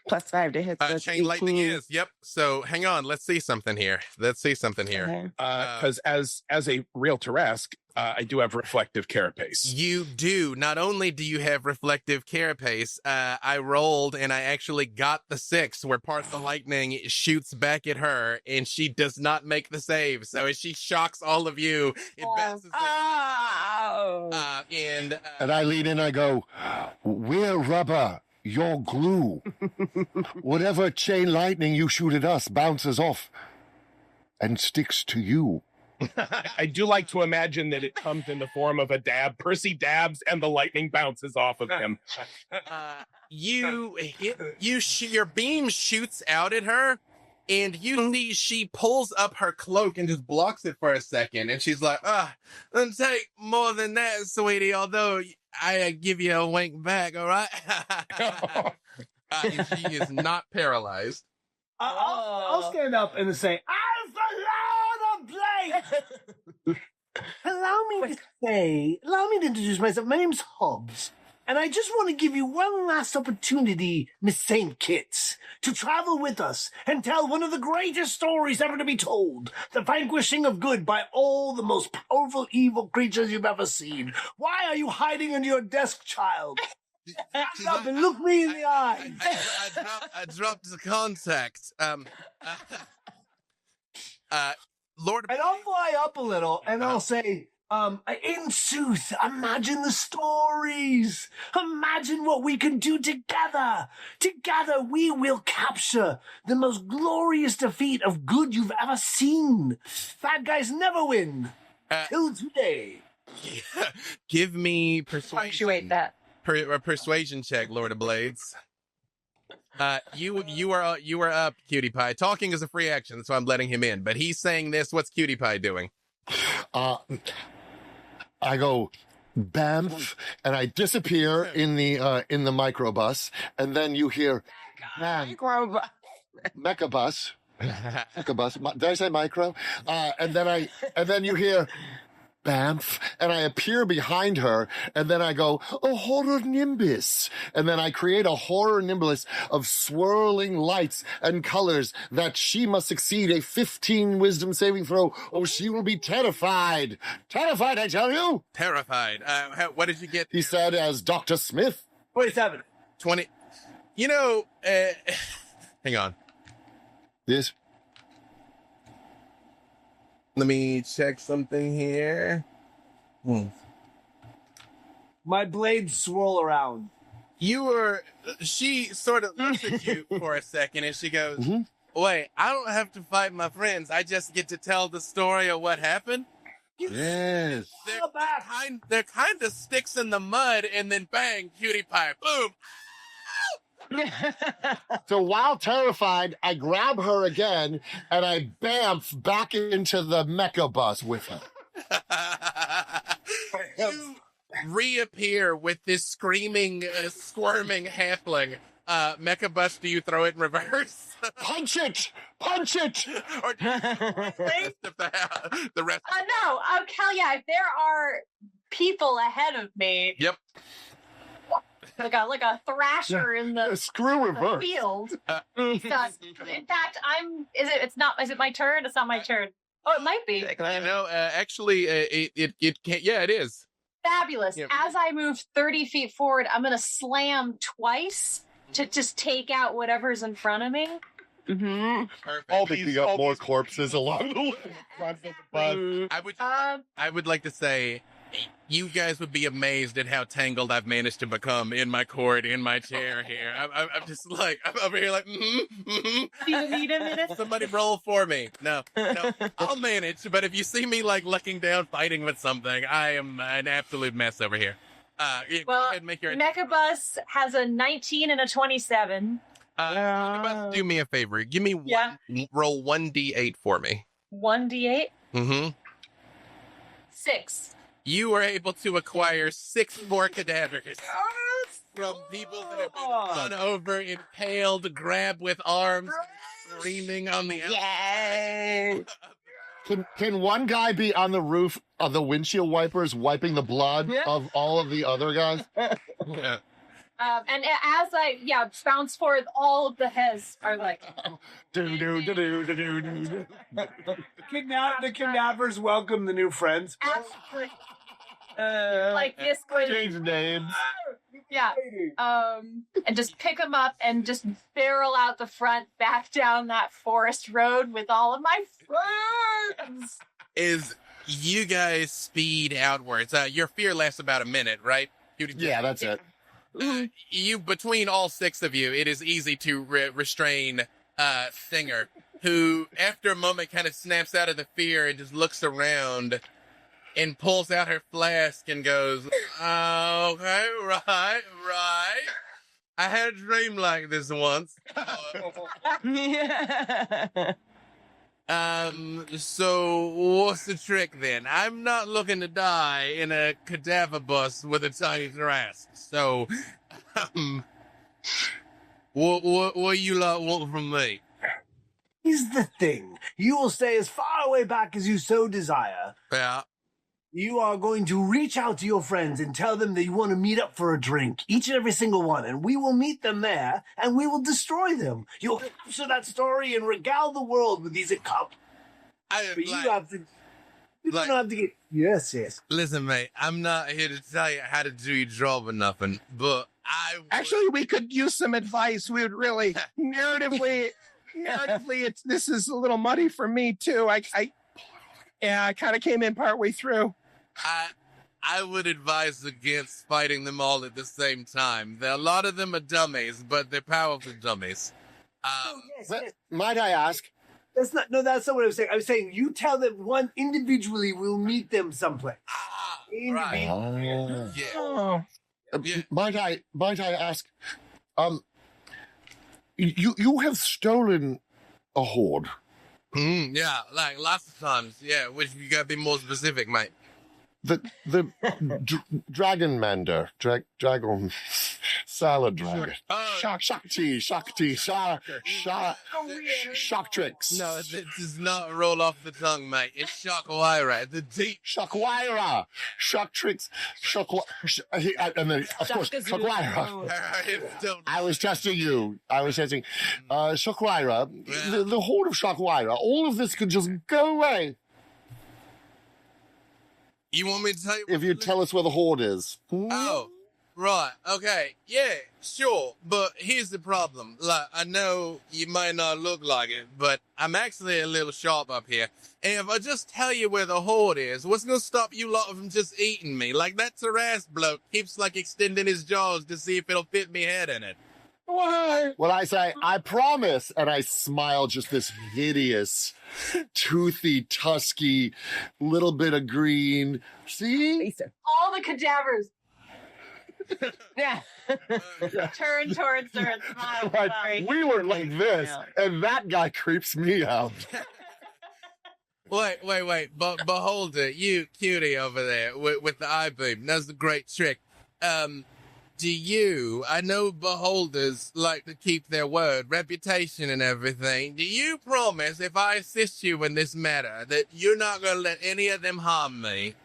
+5 to hit. So that's Chain lightning 18. is. Yep. So hang on. Let's see something here. Okay. Because as a real Teresk, I do have reflective carapace. You do. Not only do you have reflective carapace, I rolled and I actually got the 6 where part of the lightning shoots back at her and she does not make the save. So as she shocks all of you, it bounces. Oh. And I lean in, I go, we're rubber, you're glue. Whatever chain lightning you shoot at us bounces off and sticks to you. I do like to imagine that it comes in the form of a dab. Percy dabs and the lightning bounces off of him. your beam shoots out at her, and you see she pulls up her cloak and just blocks it for a second, and she's like, "Don't take more than that, sweetie. Although I give you a wink back, all right?" And she is not paralyzed. I'll stand up and say, "I'm the Lord of Blade." Allow me to introduce myself. My name's Hobbs, and I just want to give you one last opportunity, Miss Saint Kitts, to travel with us and tell one of the greatest stories ever to be told: the vanquishing of good by all the most powerful evil creatures you've ever seen. Why are you hiding under your desk, child? Stop and look me in the eye. I dropped the contact. Lord, And I'll fly up a little and I'll say, in sooth, imagine the stories. Imagine what we can do together. Together we will capture the most glorious defeat of good you've ever seen. Bad guys never win. Till today. give me persuasion. Punctuate that. A persuasion check, Lord of Blades. You are up, Cutie Pie. Talking is a free action, so I'm letting him in. But he's saying this. What's Cutie Pie doing? I go bamf, and I disappear in the microbus, and then you hear bam, mechabus. Mechabus. Did I say micro? And then you hear bamf, and I appear behind her, and then I go, a horror nimbus. And then I create a horror nimbus of swirling lights and colors that she must succeed a 15 wisdom saving throw, or she will be terrified. Terrified, I tell you. Terrified. What did you get? He said as Dr. Smith. 27. 20. Hang on. This. Let me check something here. My blades swirl around. She sort of looks at you for a second and she goes, wait, I don't have to fight my friends. I just get to tell the story of what happened? Yes. They're kind of sticks in the mud and then bang, Cutie Pie, boom. So while terrified, I grab her again and I bamf back into the mecha bus with her. You reappear with this screaming, squirming halfling. Mecha bus, do you throw it in reverse? Punch it! Punch it! Or do you the rest? No, hell yeah, if there are people ahead of me. Yep. Like a thrasher in the, Screw reverse. field. In fact, is it my turn? It's not my turn. Oh, it might be. No, actually, it can't. Yeah, it is. Fabulous. Yeah. As I move 30 feet forward, I'm going to slam twice to just take out whatever's in front of me. Mm-hmm. Perfect. Picking up more corpses along the way. I would like to say, you guys would be amazed at how tangled I've managed to become in my cord, in my chair here. I'm just like, I'm over here like, Do you need a minute? somebody roll for me. No, I'll manage. But if you see me like looking down, fighting with something, I am an absolute mess over here. Go Well, ahead and make your Mechabus has a 19 and a 27. do me a favor. Give me roll 1d8 for me. 1d8? Mm-hmm. 6. You were able to acquire 6 more cadavers from people that have been run over, impaled, grabbed with arms, screaming on the outside. Yay! Can one guy be on the roof of the windshield wipers wiping the blood of all of the other guys? Yeah. And as I bounce forward, all of the heads are like The kidnappers welcome the new friends. like this going, Change names. and just pick them up and just barrel out the front back down that forest road with all of my friends. Is you guys speed outwards. Your fear lasts about a minute, right? Yeah, that's it. You, between all 6 of you, it is easy to restrain Singer, who after a moment kind of snaps out of the fear and just looks around and pulls out her flask and goes, okay, right. I had a dream like this once. So what's the trick then? I'm not looking to die in a cadaver bus with a tiny thrust. So, what you lot want from me? Here's the thing. You will stay as far away back as you so desire. Yeah. You are going to reach out to your friends and tell them that you want to meet up for a drink, each and every single one, and we will meet them there, and we will destroy them. You'll capture that story and regale the world with these cups. But you have to... You don't have to get... Yes. Listen, mate, I'm not here to tell you how to do your job or nothing, but Actually, we could use some advice. We would really narratively, this is a little muddy for me too. I kind of came in partway through. I would advise against fighting them all at the same time. A lot of them are dummies, but they're powerful dummies. Yes. Might I ask? That's not what I was saying. I was saying you tell them one individually. We'll meet them someplace. Right. Yeah. Oh. Yeah. Might I ask? you have stolen a hoard. Yeah, like lots of times. Yeah, which you gotta be more specific, mate. The dragon mender, dragon salad dragon. Shakti, shock tricks. No, it does not roll off the tongue, mate. It's Shakayra, the deep Shakayra, shock tricks, and then of course Shakayra. I was testing you. Shakayra, the horde of Shakayra. All of this could just go away. You want me to tell you? If you tell us where the horde is. Oh, right. Okay. Yeah, sure. But here's the problem. Like, I know you might not look like it, but I'm actually a little sharp up here. And if I just tell you where the horde is, what's gonna stop you lot from just eating me? Like, that Taras bloke keeps, like, extending his jaws to see if it'll fit me head in it. Why? Well, I say, I promise. And I smile just this hideous, toothy, tusky, little bit of green. See? All the cadavers Yeah. turn towards her and smile. Like, Sorry. we were like this, and that guy creeps me out. Wait. But beholder, you cutie over there with the eye beam. That's a great trick. I know beholders like to keep their word, reputation and everything. Do you promise if I assist you in this matter that you're not going to let any of them harm me?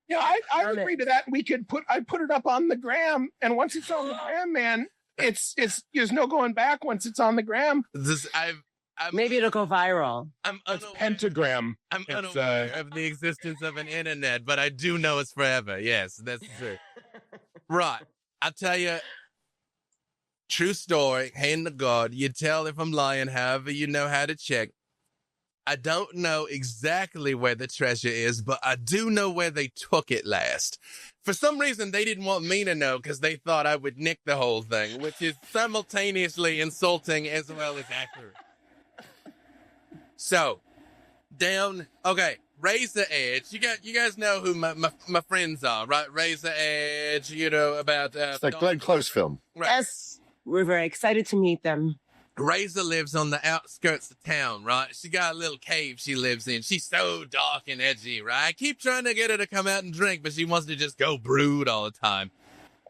Yeah, I agree to that. I'd put it up on the gram, and once it's on the gram, man, it's there's no going back once it's on the gram. Maybe it'll go viral. It's pentagram. I'm unaware of the existence of an internet, but I do know it's forever. Yes, that's true. Right. I'll tell you, true story, hand to God. You tell if I'm lying, however you know how to check. I don't know exactly where the treasure is, but I do know where they took it last. For some reason, they didn't want me to know because they thought I would nick the whole thing, which is simultaneously insulting as well as accurate. So, Razor Edge. You guys know who my friends are, right? Razor Edge, about... It's like Glenn Close film. Right. Yes, we're very excited to meet them. Razor lives on the outskirts of town, right? She got a little cave she lives in. She's so dark and edgy, right? I keep trying to get her to come out and drink, but she wants to just go brood all the time.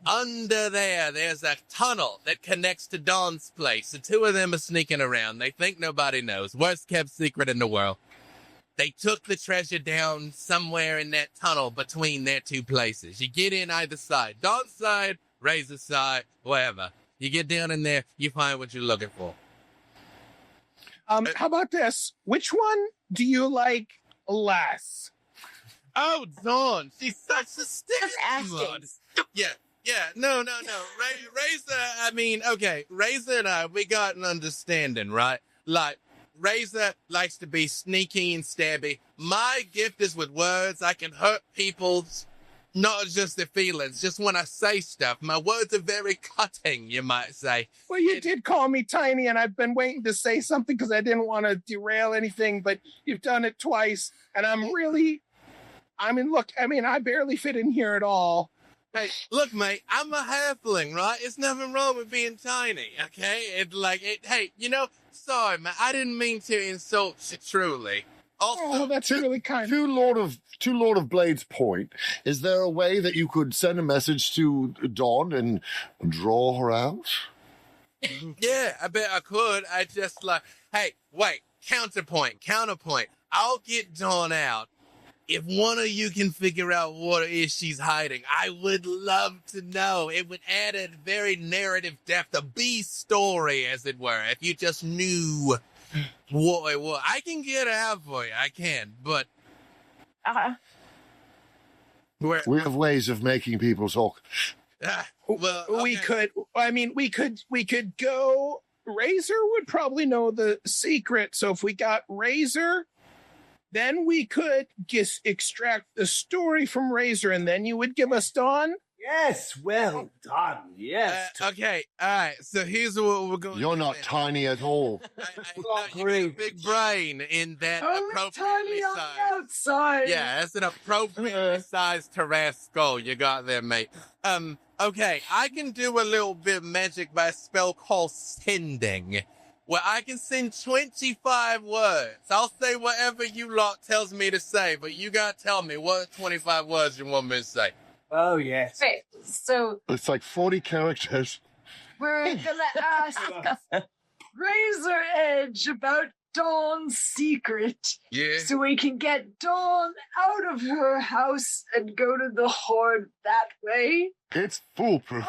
Under there's a tunnel that connects to Dawn's place. The two of them are sneaking around. They think nobody knows. Worst kept secret in the world. They took the treasure down somewhere in that tunnel between their two places. You get in either side. Dawn's side, Razor's side, whatever. You get down in there, you find what you're looking for. How about this? Which one do you like less? Oh, Dawn, she's such a stick. Just asking. Yeah, no. Razor and I, we got an understanding, right? Like, Razor likes to be sneaky and stabby. My gift is with words. I can hurt people's, not just their feelings, just when I say stuff. My words are very cutting, you might say. Well, you did call me tiny, and I've been waiting to say something because I didn't want to derail anything, but you've done it twice, and I barely fit in here at all. Hey, look, mate, I'm a halfling, right? There's nothing wrong with being tiny, okay? Sorry, man, I didn't mean to insult you, truly. Also, that's really kind. To Lord of Blade's point, is there a way that you could send a message to Dawn and draw her out? Yeah, I bet I could. I just hey, wait, counterpoint. I'll get Dawn out. If one of you can figure out what it is she's hiding, I would love to know. It would add a very narrative depth, a B story, as it were, if you just knew what it was. I can get it out for you. I can, but... We have ways of making people talk. Well, okay. We could go... Razor would probably know the secret, so if we got Razor... Then we could just extract the story from Razor, and then you would give us Dawn? Yes, well done. Yes. Okay, all right. So here's what we're going. You're not tiny at all. You got a big brain in that Only appropriately tiny on sized. the outside. Yeah, that's an appropriately sized Tarrasque skull you got there, mate. Okay, I can do a little bit of magic by a spell called sending, where I can send 25 words. I'll say whatever you lot tells me to say, but you gotta tell me what 25 words you want me to say. Oh, yes. Right. So It's like 40 characters. We're gonna ask Razor Edge about Dawn's secret, Yeah. so we can get Dawn out of her house and go to the Horde that way. It's foolproof.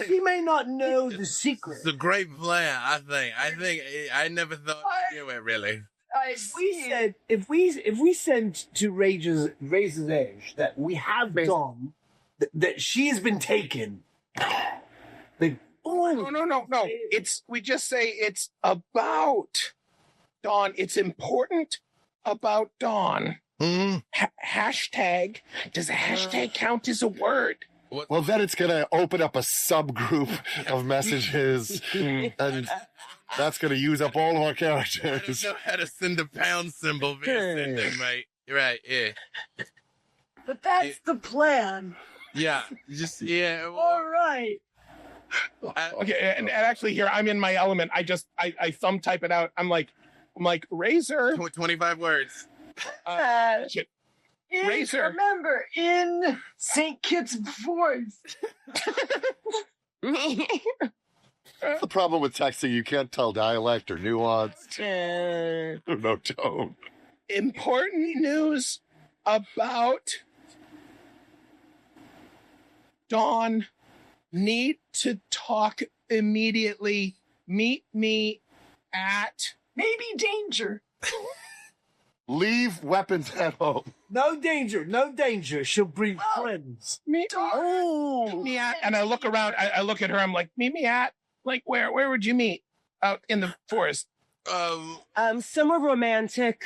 She may not know the secret. It's a great plan, I think. I never thought to do it, really. If we send to Razor's Edge that we have Dawn, that she's been taken. No. We just say it's about Dawn. It's important about Dawn. Hashtag. Does a hashtag count as a word? Well, then it's going to open up a subgroup of messages, and that's going to use up all of our I don't characters. know how to send a pound symbol via sending, mate. You're right, yeah. But that's the plan. Yeah, All right. Okay, and actually here I'm in my element. I thumb type it out. I'm like Razor. 25 words. Shit. In, Razor. Remember, in St. Kit's voice. That's the problem with texting. You can't tell dialect or nuance. No tone. Important news about Dawn. Need to talk immediately. Meet me at Maybe danger. Leave weapons at home. No danger. She'll bring friends. meet me at, and I look around. I look at her. I'm like, meet me at, like, where would you meet? Out in the forest. Somewhere romantic.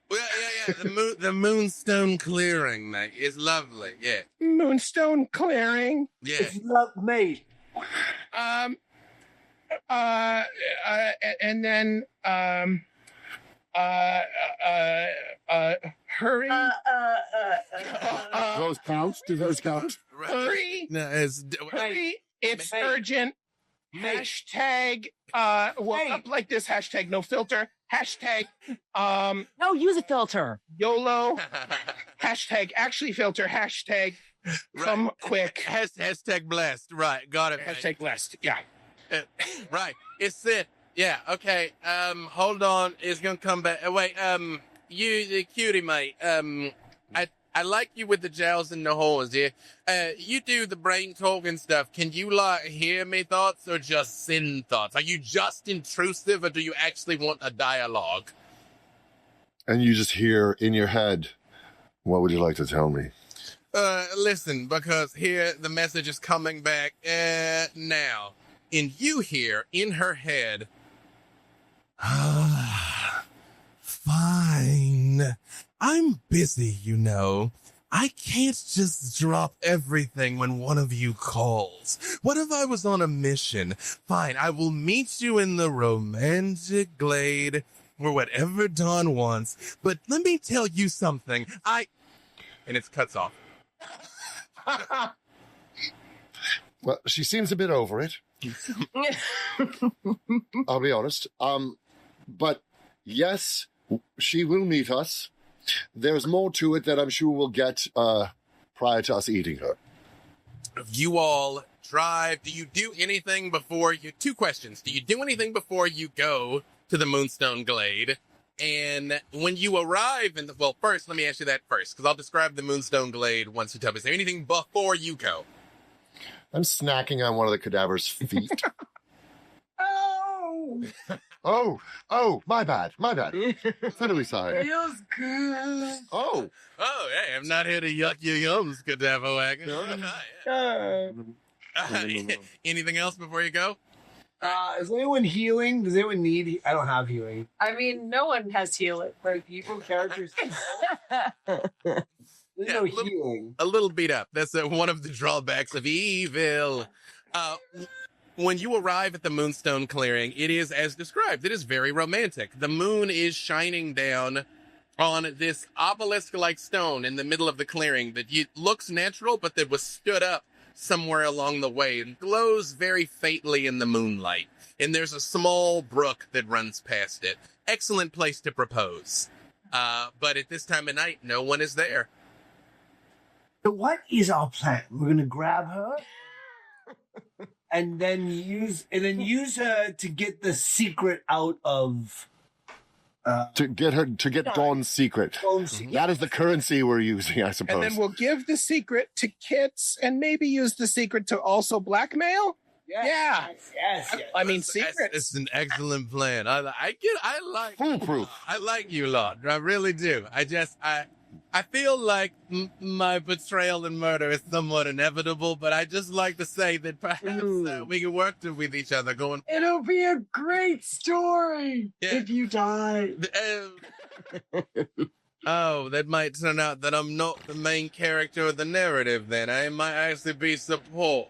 Well, yeah. The Moonstone Clearing, mate. It's lovely. Yeah. Moonstone clearing. Yeah. It's not mate. And then hurry. Those counts? Do those count? Hurry. No, it's Hurry. It's Mate. urgent. Mate. Hashtag up like this. Hashtag no filter. Hashtag No, use a filter. YOLO. Hashtag actually filter. Hashtag come quick. Hashtag blessed. Right. Got it. mate. Hashtag blessed. Yeah. Right. It's it. Yeah. Okay. Hold on. It's gonna come back. Wait. You, the cutie, mate. I like you with the jowls and the horns. Yeah. You do the brain talk and stuff. Can you like hear me thoughts or just send thoughts? Are you just intrusive or do you actually want a dialogue? And you just hear in your head, what would you like to tell me? Listen, because here the message is coming back now. And you hear in her head, fine. I'm busy, you know. I can't just drop everything when one of you calls. What if I was on a mission? Fine, I will meet you in the romantic glade or whatever Dawn wants. But let me tell you something. And it cuts off. Well, she seems a bit over it. I'll be honest. But yes, she will meet us. There's more to it that I'm sure we'll get prior to us eating her. You all drive. Do you do anything before you... 2 questions. Do you do anything before you go to the Moonstone Glade? And when you arrive in the... Well, first, let me ask you that first, because I'll describe the Moonstone Glade once you tell me. Is there anything before you go? I'm snacking on one of the cadaver's feet. Oh, my bad. Totally sorry. Feels good. Oh, Hey, I'm not here to yuck your yums, cadaver wagon. Anything else before you go? Is anyone healing? Does anyone need? I don't have healing. I mean, no one has healing. Like evil characters. There's Yeah, no a little- healing. A little beat up. That's one of the drawbacks of evil. When you arrive at the Moonstone Clearing, it is as described. It is very romantic. The moon is shining down on this obelisk-like stone in the middle of the clearing that looks natural, but that was stood up somewhere along the way and glows very faintly in the moonlight. And there's a small brook that runs past it. Excellent place to propose. But at this time of night, no one is there. So what is our plan? We're gonna grab her and then use her to get the secret out of To get Dawn's secret. That is the currency we're using, I suppose. And then we'll give the secret to Kits and maybe use the secret to also blackmail? Yeah. Yes. I mean, secrets. It's an excellent plan. I like Foolproof. I like you, Lord. I really do. I feel like my betrayal and murder is somewhat inevitable, but I just like to say that perhaps we can work with each other going. It'll be a great story if you die. Oh, that might turn out that I'm not the main character of the narrative then. I might actually be support.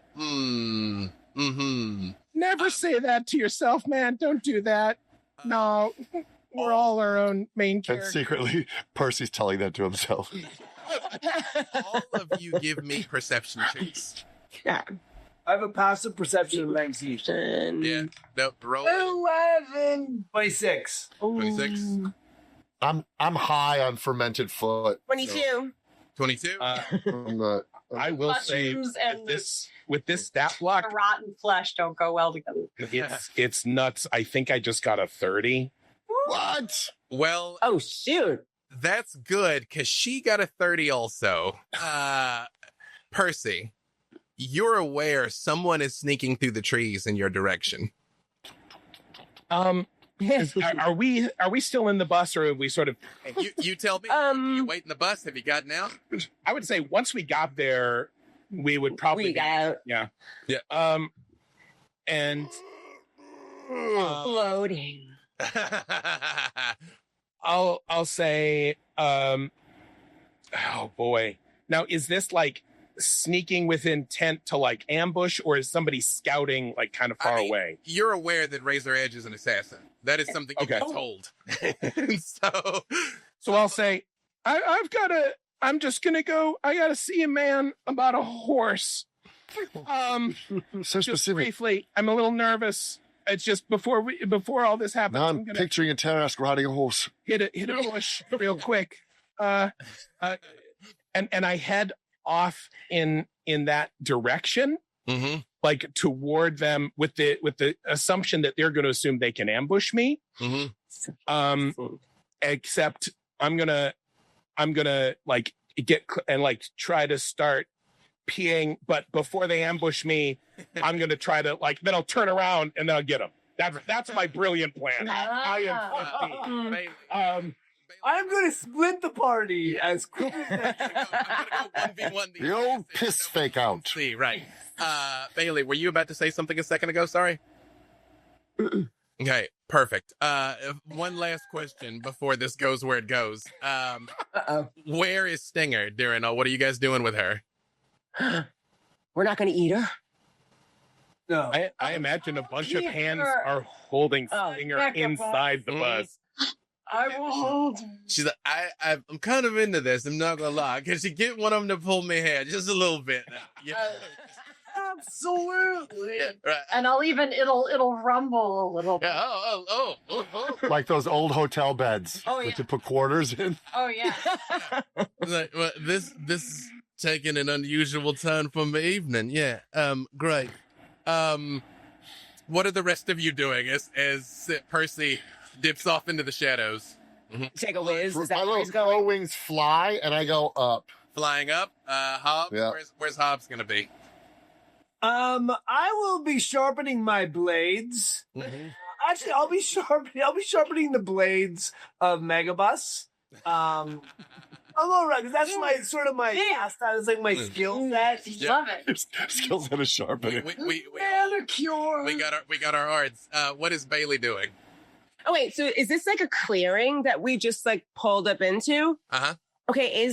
Never say that to yourself, man. Don't do that. No, we're all our own main And characters. secretly, Percy's telling that to himself. All of you give me perception checks. Yeah. I have a passive perception of 19. Yeah. Nope. Roll. 11. 26. 26. I'm high on fermented foot. 22. 22. I'm not- I will say Mushrooms and with this stat block, the rotten flesh don't go well together. it's nuts. I think I just got a 30. What? Well, Oh, shoot. that's good because she got a 30 also. Percy, you're aware someone is sneaking through the trees in your direction. Are we still in the bus, or have we sort of? You tell me. You wait in the bus. Have you gotten out? I would say once we got there, we would probably. We got Yeah. And floating. I'll say, oh boy. Now, is this like sneaking with intent to like ambush, or is somebody scouting like kind of far away? You're aware that Razor Edge is an assassin. That is something you got told. So I'll say, I'm just gonna go. I gotta see a man about a horse. So Just specific. briefly, I'm a little nervous. It's just before all this happens, Now I'm I'm gonna picturing a Tarask riding a horse. hit a bush real quick. And I head off in that direction, Mm-hmm. like toward them with the assumption that they're going to assume they can ambush me. Mm-hmm. Except I'm gonna like get and like try to start peeing, but before they ambush me, I'm gonna try to like then I'll turn around and then I'll get them. That's my brilliant plan. I am 50. I'm going to split the party as quick as I'm gonna go 1v1 The old piss fake out. See, right. Bailey, were you about to say something a second ago? Sorry. Okay, perfect. One last question before this goes where it goes. Where is Stinger during all? What are you guys doing with her? We're not going to eat her. No. I imagine a bunch of Keep hands her. are holding Oh, Stinger back up, inside the bus. I will hold. She's like, I'm kind of into this. I'm not gonna lie. Can she get one of them to pull me hair just a little bit? Yeah, Absolutely. yeah, right. And it'll rumble a little bit. Yeah, oh. Like those old hotel beds Oh, that yeah. you put quarters in. Oh yeah. Like, well, this is taking an unusual turn for my evening. Yeah. Great. What are the rest of you doing as Percy dips off into the shadows? Take a whiz. Is My that where little he's crow going? wings fly, and I go up. Flying up. Hobbs. Yeah. Where's Hobbs gonna be? I will be sharpening my blades. Actually, I'll be sharpening the blades of Megabus. A little right, because that's my sort of my pastime. It's like my skill set. Love it. Skills at a sharpening. We Manicure. got our arts. What is Bailey doing? Oh, wait. So is this like a clearing that we just like pulled up into? Uh-huh. Okay.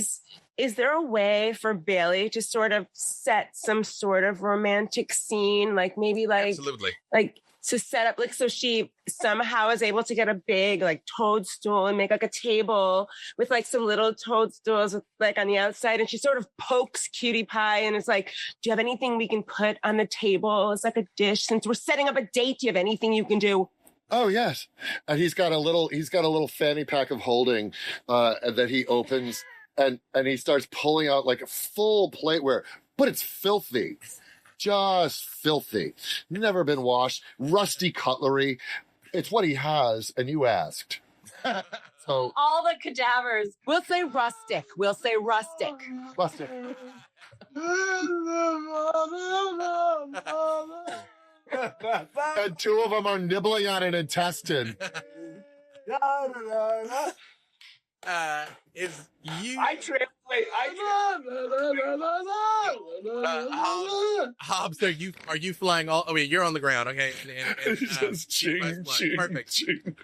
is there a way for Bailey to sort of set some sort of romantic scene? Like maybe Absolutely. like to set up, like, so she somehow is able to get a big like toadstool and make like a table with like some little toadstools with, like on the outside. And she sort of pokes Cutie Pie and is like, do you have anything we can put on the table as like a dish? Since we're setting up a date, do you have anything you can do? Oh yes, and he's got a little fanny pack of holding that he opens, and he starts pulling out like a full plateware, but it's filthy, just filthy, never been washed, rusty cutlery. It's what he has, and you asked. So All the cadavers. We'll say rustic. rustic. And two of them are nibbling on an intestine. Is you I translate. Hobbs? Are you flying all? Oh, wait, you're on the ground, okay? And, Just ching, ching, perfect. ching.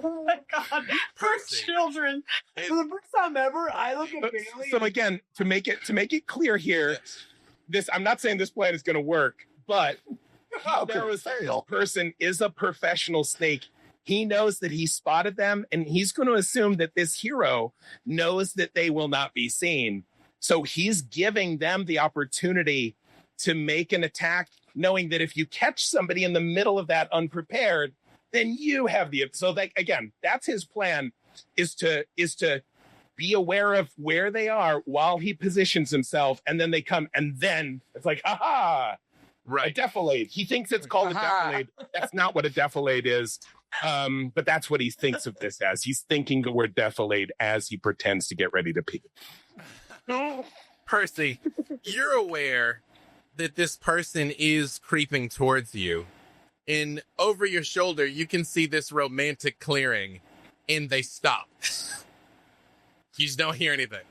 Oh my God, for Percy. children. For the first time ever, I look at Bailey. So again, to make it clear here, I'm not saying this plan is going to work, but there was this person is a professional snake. He knows that he spotted them, and he's going to assume that this hero knows that they will not be seen. So he's giving them the opportunity to make an attack, knowing that if you catch somebody in the middle of that unprepared, then you have so that, again, that's his plan, is to be aware of where they are while he positions himself, and then they come, and then it's like, aha, Right. a defilade. He thinks it's called a defilade. That's not what a defilade is. But that's what he thinks of this as. He's thinking the word defilade as he pretends to get ready to pee. Percy, you're aware that this person is creeping towards you. And over your shoulder, you can see this romantic clearing, and they stop. You just don't hear anything.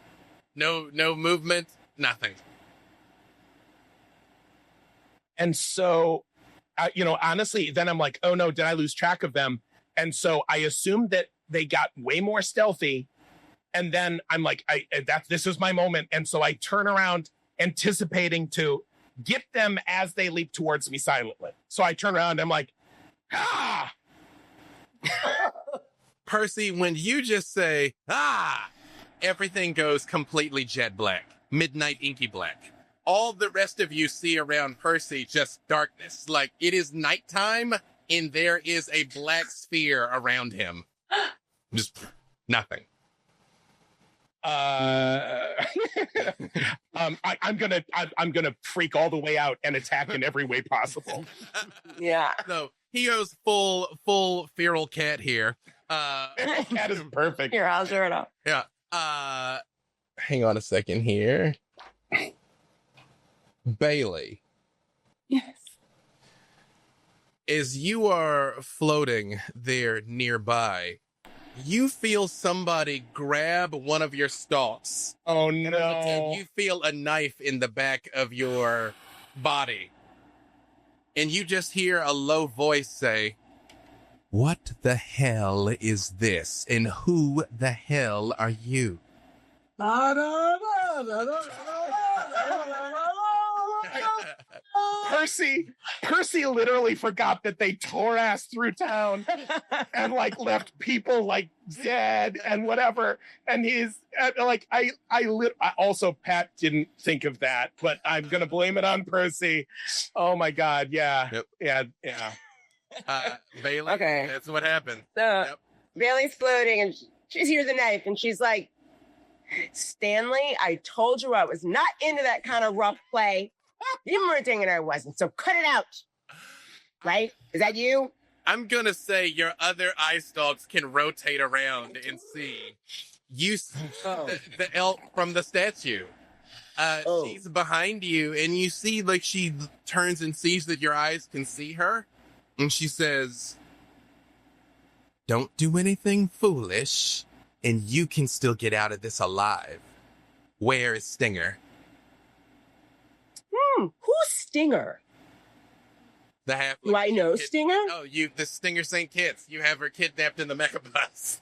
No movement, nothing. And so, honestly, then I'm like, oh no, did I lose track of them? And so I assumed that they got way more stealthy. And then I'm like, this is my moment. And so I turn around, anticipating to get them as they leap towards me silently. So I turn around, I'm like, ah! Percy, when you just say, ah, everything goes completely jet black, midnight inky black. All the rest of you see around Percy just darkness. Like it is nighttime and there is a black sphere around him. Just nothing. I'm gonna freak all the way out and attack in every way possible. Yeah. So he goes full feral cat here. That is perfect. Here, I'll do it up. Yeah. Hang on a second here. Bailey. Yes. As you are floating there nearby, you feel somebody grab one of your stalks. Oh And no. you feel a knife in the back of your body. And you just hear a low voice say, "What the hell is this? And who the hell are you?" Percy literally forgot that they tore ass through town and like left people like dead and whatever. And he's like, I also, Pat didn't think of that, but I'm going to blame it on Percy. Oh my God. Yeah. Yep. Yeah. Bailey, Okay. that's what happened. So Yep. Bailey's floating and she hears the knife and she's like, Stanley, I told you I was not into that kind of rough play. You weren't thinking I wasn't, so cut it out. Right? Is that you? I'm going to say your other eye stalks can rotate around and see. You see the elk from the statue. She's behind you, and you see, like, she turns and sees that your eyes can see her. And she says, "Don't do anything foolish, and you can still get out of this alive. Where is Stinger?" Who's Stinger? The half. Do I know Stinger? Oh, the Stinger St. Kitts. You have her kidnapped in the mecha bus.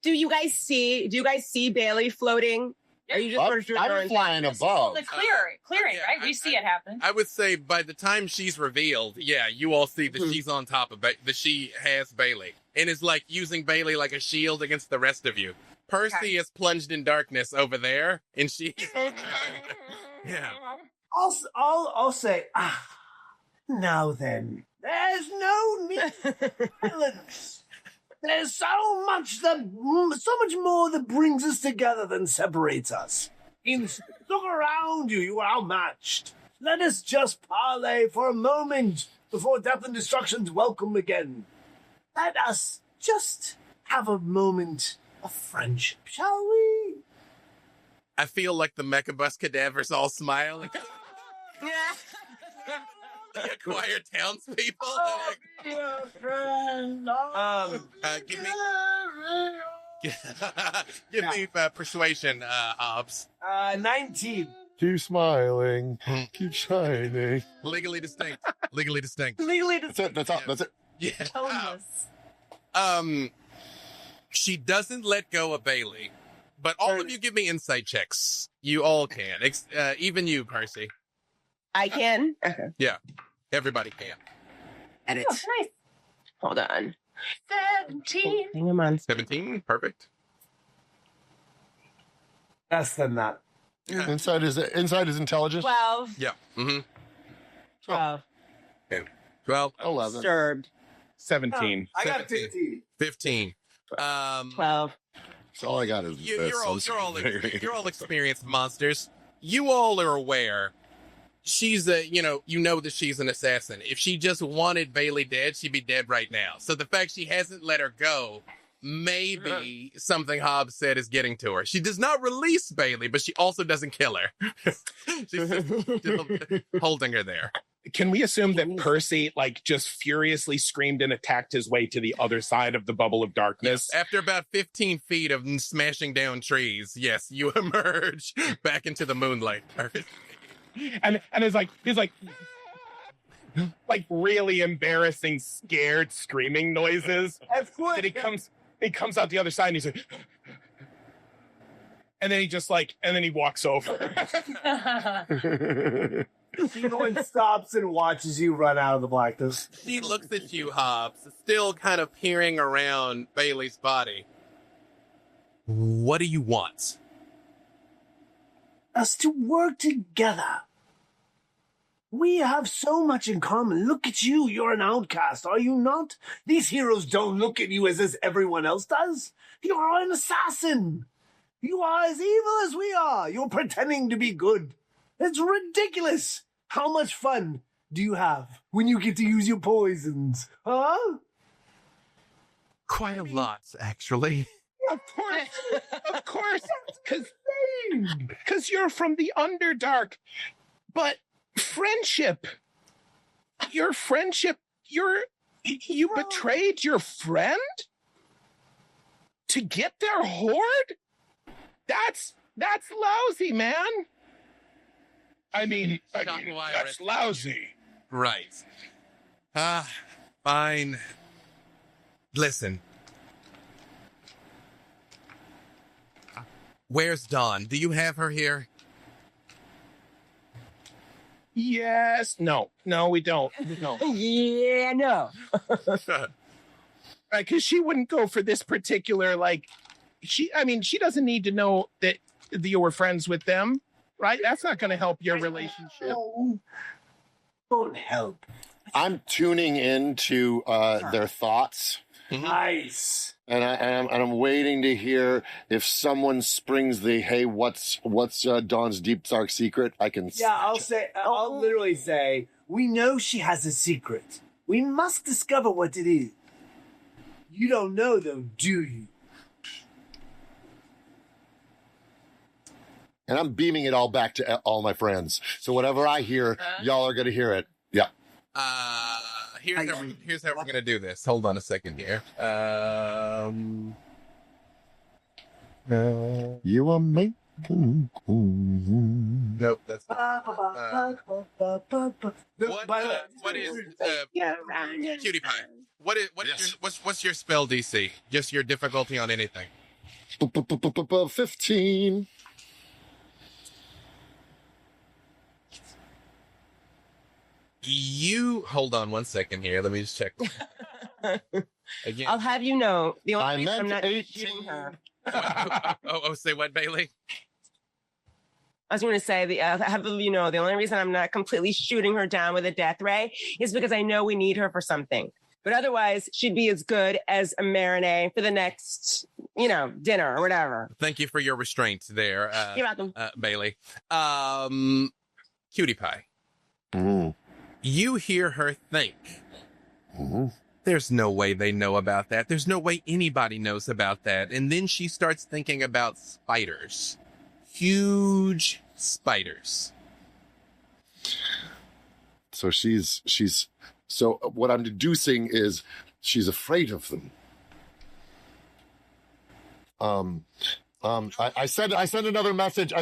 Do you guys see Bailey floating? Are you just I'm flying above. The clearing, yeah, right? We see it happen. I would say by the time she's revealed, yeah, you all see that she's on top of that she has Bailey and is like using Bailey like a shield against the rest of you. Percy is plunged in darkness over there, and she. Yeah. I'll say. Now then, there's no need for violence. There's so much more that brings us together than separates us. Look around you. You are outmatched. Let us just parley for a moment before death and destruction's welcome again. Let us just have a moment of friendship, shall we? I feel like the Mechabus cadavers all smile. Like, the acquired townspeople. Give me persuasion, Hobbs. 19. Keep smiling. Keep shining. Legally distinct. Legally distinct. That's it. That's it. Yeah. She doesn't let go of Bailey, but all of you give me insight checks. You all can. Even you, Percy. I can. Okay. Yeah. Everybody can. Edit. Oh, nice. Hold on. 17. Hang on. 17. Perfect. Less than that. Inside is intelligence. 12. Yeah. Mm-hmm. 12. 12. 11. Disturbed. 17. I got 15. 15. 12. So all I got is You're all experienced monsters. You all are aware. She's you know that she's an assassin. If she just wanted Bailey dead, she'd be dead right now. So the fact she hasn't let her go, maybe something Hobbs said is getting to her. She does not release Bailey, but she also doesn't kill her. She's just still holding her there. Can we assume that Percy just furiously screamed and attacked his way to the other side of the bubble of darkness? After about 15 feet of smashing down trees, yes, you emerge back into the moonlight. And he's like really embarrassing, scared, screaming noises. That he comes out the other side and he's like, and then he walks over. She stops and watches you run out of the blackness. She looks at you, Hobbs, still kind of peering around Bailey's body. What do you want? Us to work together. We have so much in common. Look at you. You're an outcast, are you not? These heroes don't look at you as everyone else does. You're an assassin. You are as evil as we are. You're pretending to be good. It's ridiculous. How much fun do you have when you get to use your poisons? Huh? Quite a lot, actually. Of course, because you're from the Underdark. But friendship, you betrayed your friend to get their hoard? That's lousy, man. I mean, that's lousy. Right. Fine. Listen. Where's Dawn? Do you have her here? Yes. No, we don't. No. Yeah, no. Because she wouldn't go for this particular, she doesn't need to know that you were friends with them, right? That's not going to help your relationship. Won't help. I'm tuning into their thoughts. Nice. And I'm waiting to hear if someone springs the, hey, what's Dawn's deep dark secret? I can. Yeah, I'll literally say, we know she has a secret. We must discover what it is. You don't know though, do you? And I'm beaming it all back to all my friends. So whatever I hear, y'all are gonna hear it. Yeah. Here's how we're gonna do this. Hold on a second here. You are making. Nope, that's not. What is Cutie Pie? What's your spell DC? Just your difficulty on anything. 15. You hold on one second here. Let me just check. Again. I'll have you know, the only I reason I'm meant not 18. shooting her. Say what, Bailey? I was going to say, I'll have you know, the only reason I'm not completely shooting her down with a death ray is because I know we need her for something. But otherwise, she'd be as good as a marinade for the next, dinner or whatever. Thank you for your restraint there, You're welcome. Bailey. Cutie Pie. Mm-hmm. You hear her think. Mm-hmm. There's no way they know about that. There's no way anybody knows about that. And then she starts thinking about spiders. Huge spiders. So so what I'm deducing is she's afraid of them. I sent another message.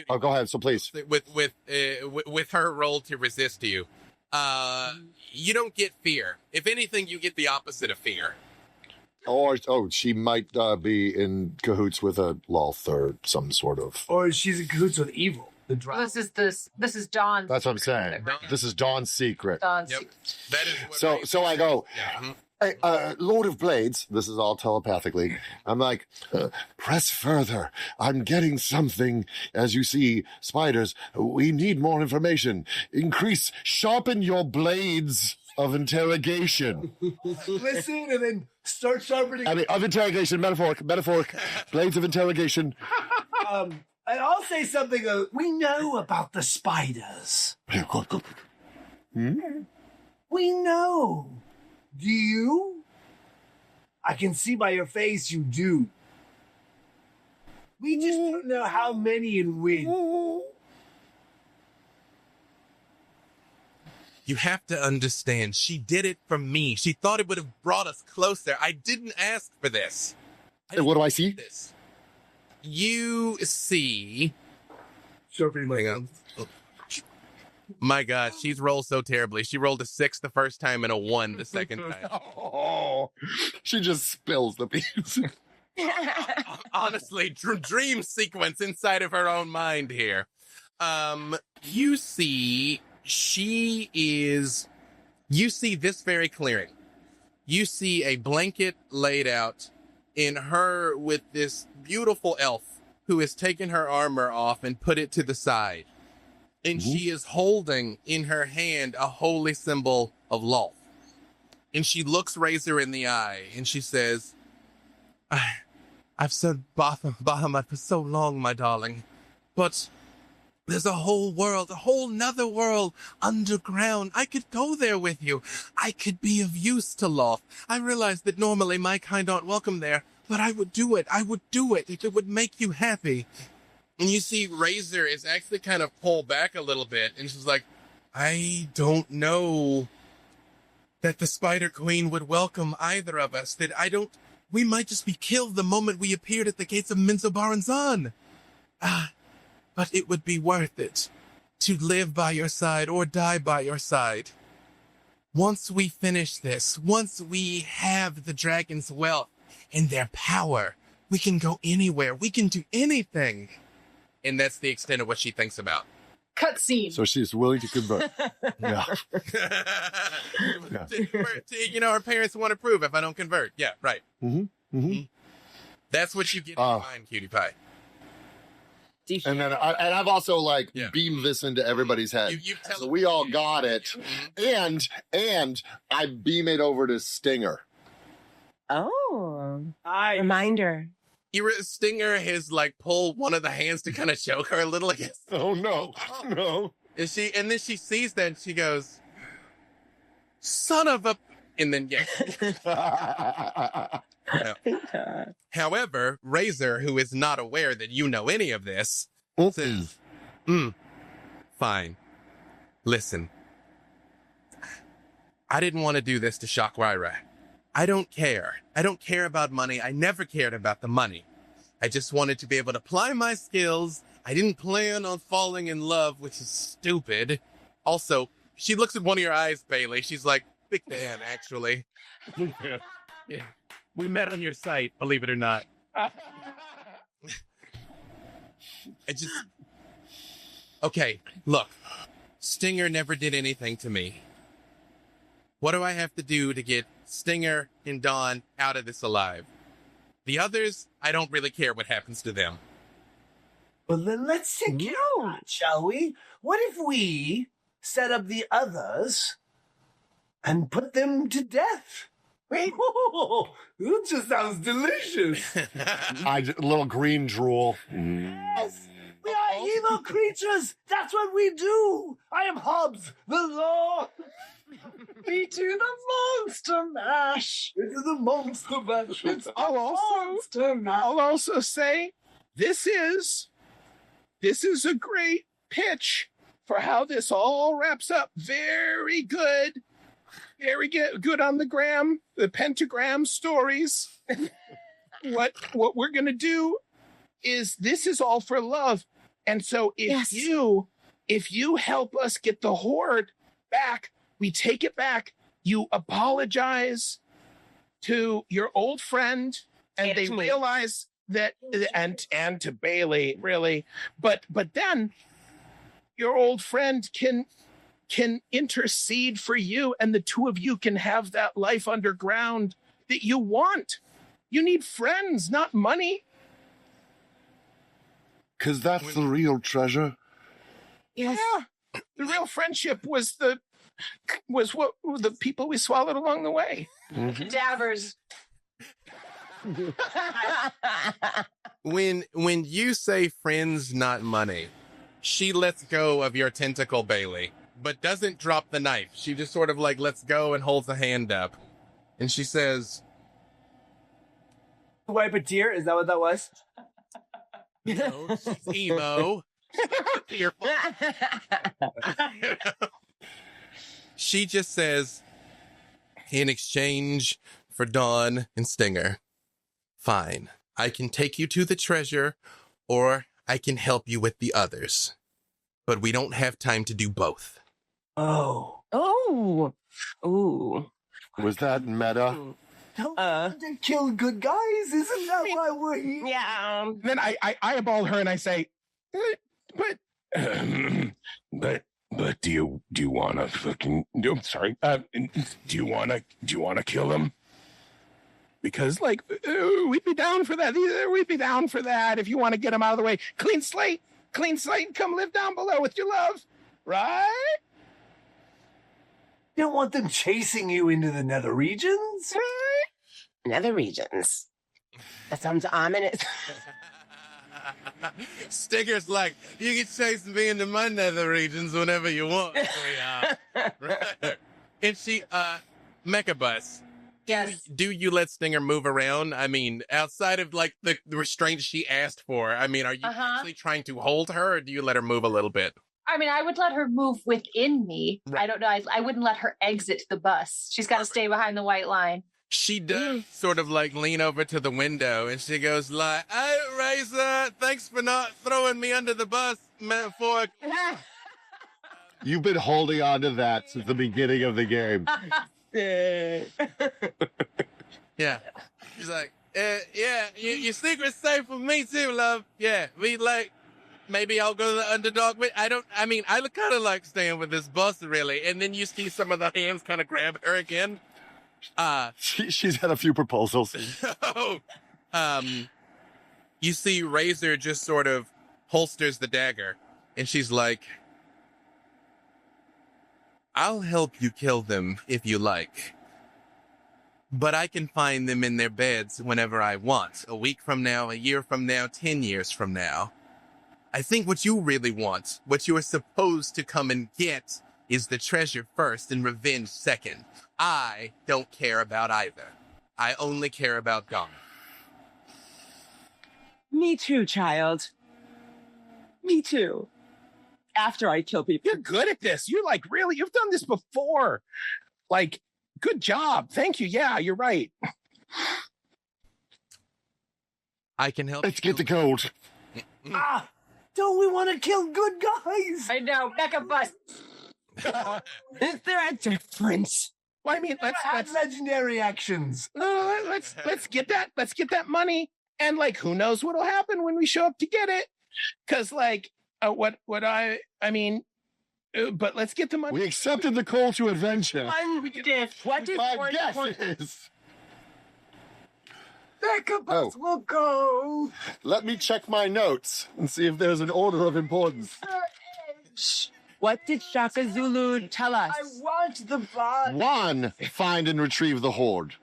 Oh, go ahead. So please. With her roll to resist you, you don't get fear. If anything, you get the opposite of fear. Or she might be in cahoots with a Loth or some sort of. Or she's in cahoots with evil. The Well, dragon. this is Dawn's. That's what I'm saying. This is Dawn's secret. Dawn's. Yep. That is what So I go. Yeah. Hey, Lord of Blades, this is all telepathically. I'm like, press further. I'm getting something. As you see, spiders, we need more information. Sharpen your blades of interrogation. Listen and then start sharpening. I mean, of interrogation, metaphoric, blades of interrogation. And I'll say something. We know about the spiders. We know. Do you? I can see by your face you do. We just don't know how many and when. You have to understand, she did it for me. She thought it would have brought us closer. I didn't ask for this. Hey, what do I see? This. You see... Sharpening my Hang on. My God, she's rolled so terribly. She rolled a 6 the first time and a 1 the second time. Oh, she just spills the beans. Honestly, dream sequence inside of her own mind here. You see this very clearing. You see a blanket laid out in her with this beautiful elf who has taken her armor off and put it to the side. And she is holding in her hand a holy symbol of Loth. And she looks Razor in the eye and she says, I've served Bahamut for so long, my darling, but there's a whole world, a whole nother world underground. I could go there with you. I could be of use to Loth. I realize that normally my kind aren't welcome there, but I would do it. I would do it if it would make you happy. And you see Razor is actually kind of pulled back a little bit. And she's like, I don't know that the Spider Queen would welcome either of us. We might just be killed the moment we appeared at the gates of Minzobaranzan. But it would be worth it to live by your side or die by your side. Once we finish this, once we have the dragon's wealth and their power, we can go anywhere. We can do anything. And that's the extent of what she thinks about. Cutscene. So she's willing to convert. Yeah. Her parents won't approve if I don't convert. Yeah, right. That's what you get in your mind, Cutie Pie. And then I've also beamed this into everybody's head. So we all got it. And I beam it over to Stinger. Oh. Reminder. Stinger has pulled one of the hands to kind of choke her a little, I guess. Oh no. And then she sees that and she goes, son of a, and then However, Razor, who is not aware that you know any of this, says, fine. Listen, I didn't want to do this to Shakayra. I don't care. I don't care about money. I never cared about the money. I just wanted to be able to apply my skills. I didn't plan on falling in love, which is stupid. Also, she looks at one of your eyes, Bailey. She's like, Big Dan, actually. Yeah. We met on your site, believe it or not. Okay, look. Stinger never did anything to me. What do I have to do to get Stinger and Dawn out of this alive? The others, I don't really care what happens to them. Well, then let's take care of that, shall we? What if we set up the others and put them to death? Wait. Oh, that just sounds delicious. Little green drool. Yes, we are evil creatures. That's what we do. I am Hobbs, the law. We do the monster mash. It is a monster mash. It's I'll monster mash. also say this is a great pitch for how this all wraps up. Very good. Very good on the gram, the pentagram stories. What we're gonna do is this is all for love. And so if you help us get the horde back, we take it back. You apologize to your old friend, and they realize that, and to Bailey, really. But then your old friend can intercede for you, and the two of you can have that life underground that you want. You need friends, not money. 'Cause that's the real treasure. Yes. Yeah. The real friendship was what the people we swallowed along the way. Cadavers. When you say friends, not money, she lets go of your tentacle, Bailey, but doesn't drop the knife. She just sort of like lets go and holds a hand up. And she says, Wipe a tear? Is that what that was? no, she's emo. Tearful. She just says, in exchange for Dawn and Stinger, fine, I can take you to the treasure, or I can help you with the others. But we don't have time to do both. Oh. Oh. Ooh. Was that meta? Don't they kill good guys? Isn't that why we're here? Yeah. Then I eyeball her and I say, but do you want to fucking? I'm sorry. Do you want to kill him? Because we'd be down for that. We'd be down for that if you want to get him out of the way. Clean slate, and come live down below with your love, right? You don't want them chasing you into the nether regions? Right. Nether regions. That sounds ominous. Stinger's like, you can chase me into my nether regions whenever you want, sweetheart. Right. And she, Mechabus. Yes. Do you let Stinger move around? I mean, outside of like the restraints she asked for, I mean, are you actually trying to hold her, or do you let her move a little bit? I mean, I would let her move within me. Right. I don't know. I wouldn't let her exit the bus. She's got to stay behind the white line. She does sort of like lean over to the window and she goes like, "Hey, Razor, thanks for not throwing me under the bus, metaphor." You've been holding on to that since the beginning of the game. Yeah. She's like, yeah, your secret's safe with me too, love. Yeah, we like, maybe I'll go to the underdog. But I kind of like staying with this bus, really. And then you see some of the hands kind of grab her again. She's had a few proposals. You see Razor just sort of holsters the dagger. And she's like, I'll help you kill them if you like. But I can find them in their beds whenever I want. A week from now, a year from now, 10 years from now. I think what you really want, what you are supposed to come and get, is the treasure first and revenge second. I don't care about either. I only care about Dawn. Me too, child. Me too. After I kill people. You're good at this. You're like, really? You've done this before. Like, good job. Thank you. Yeah, you're right. I can help. Let's get the gold. Don't we want to kill good guys? I know. Mecha bus. Is there a difference? Well, I mean, let's Have legendary actions. let's get that. Let's get that money. And like, who knows what'll happen when we show up to get it? Because like, but let's get the money. We accepted the call to adventure. What did My Horn- guess Horn- is... Succubus will go. Let me check my notes and see if there's an order of importance. What did Shaka Zulu tell us? I want the bot. 1, find and retrieve the hoard.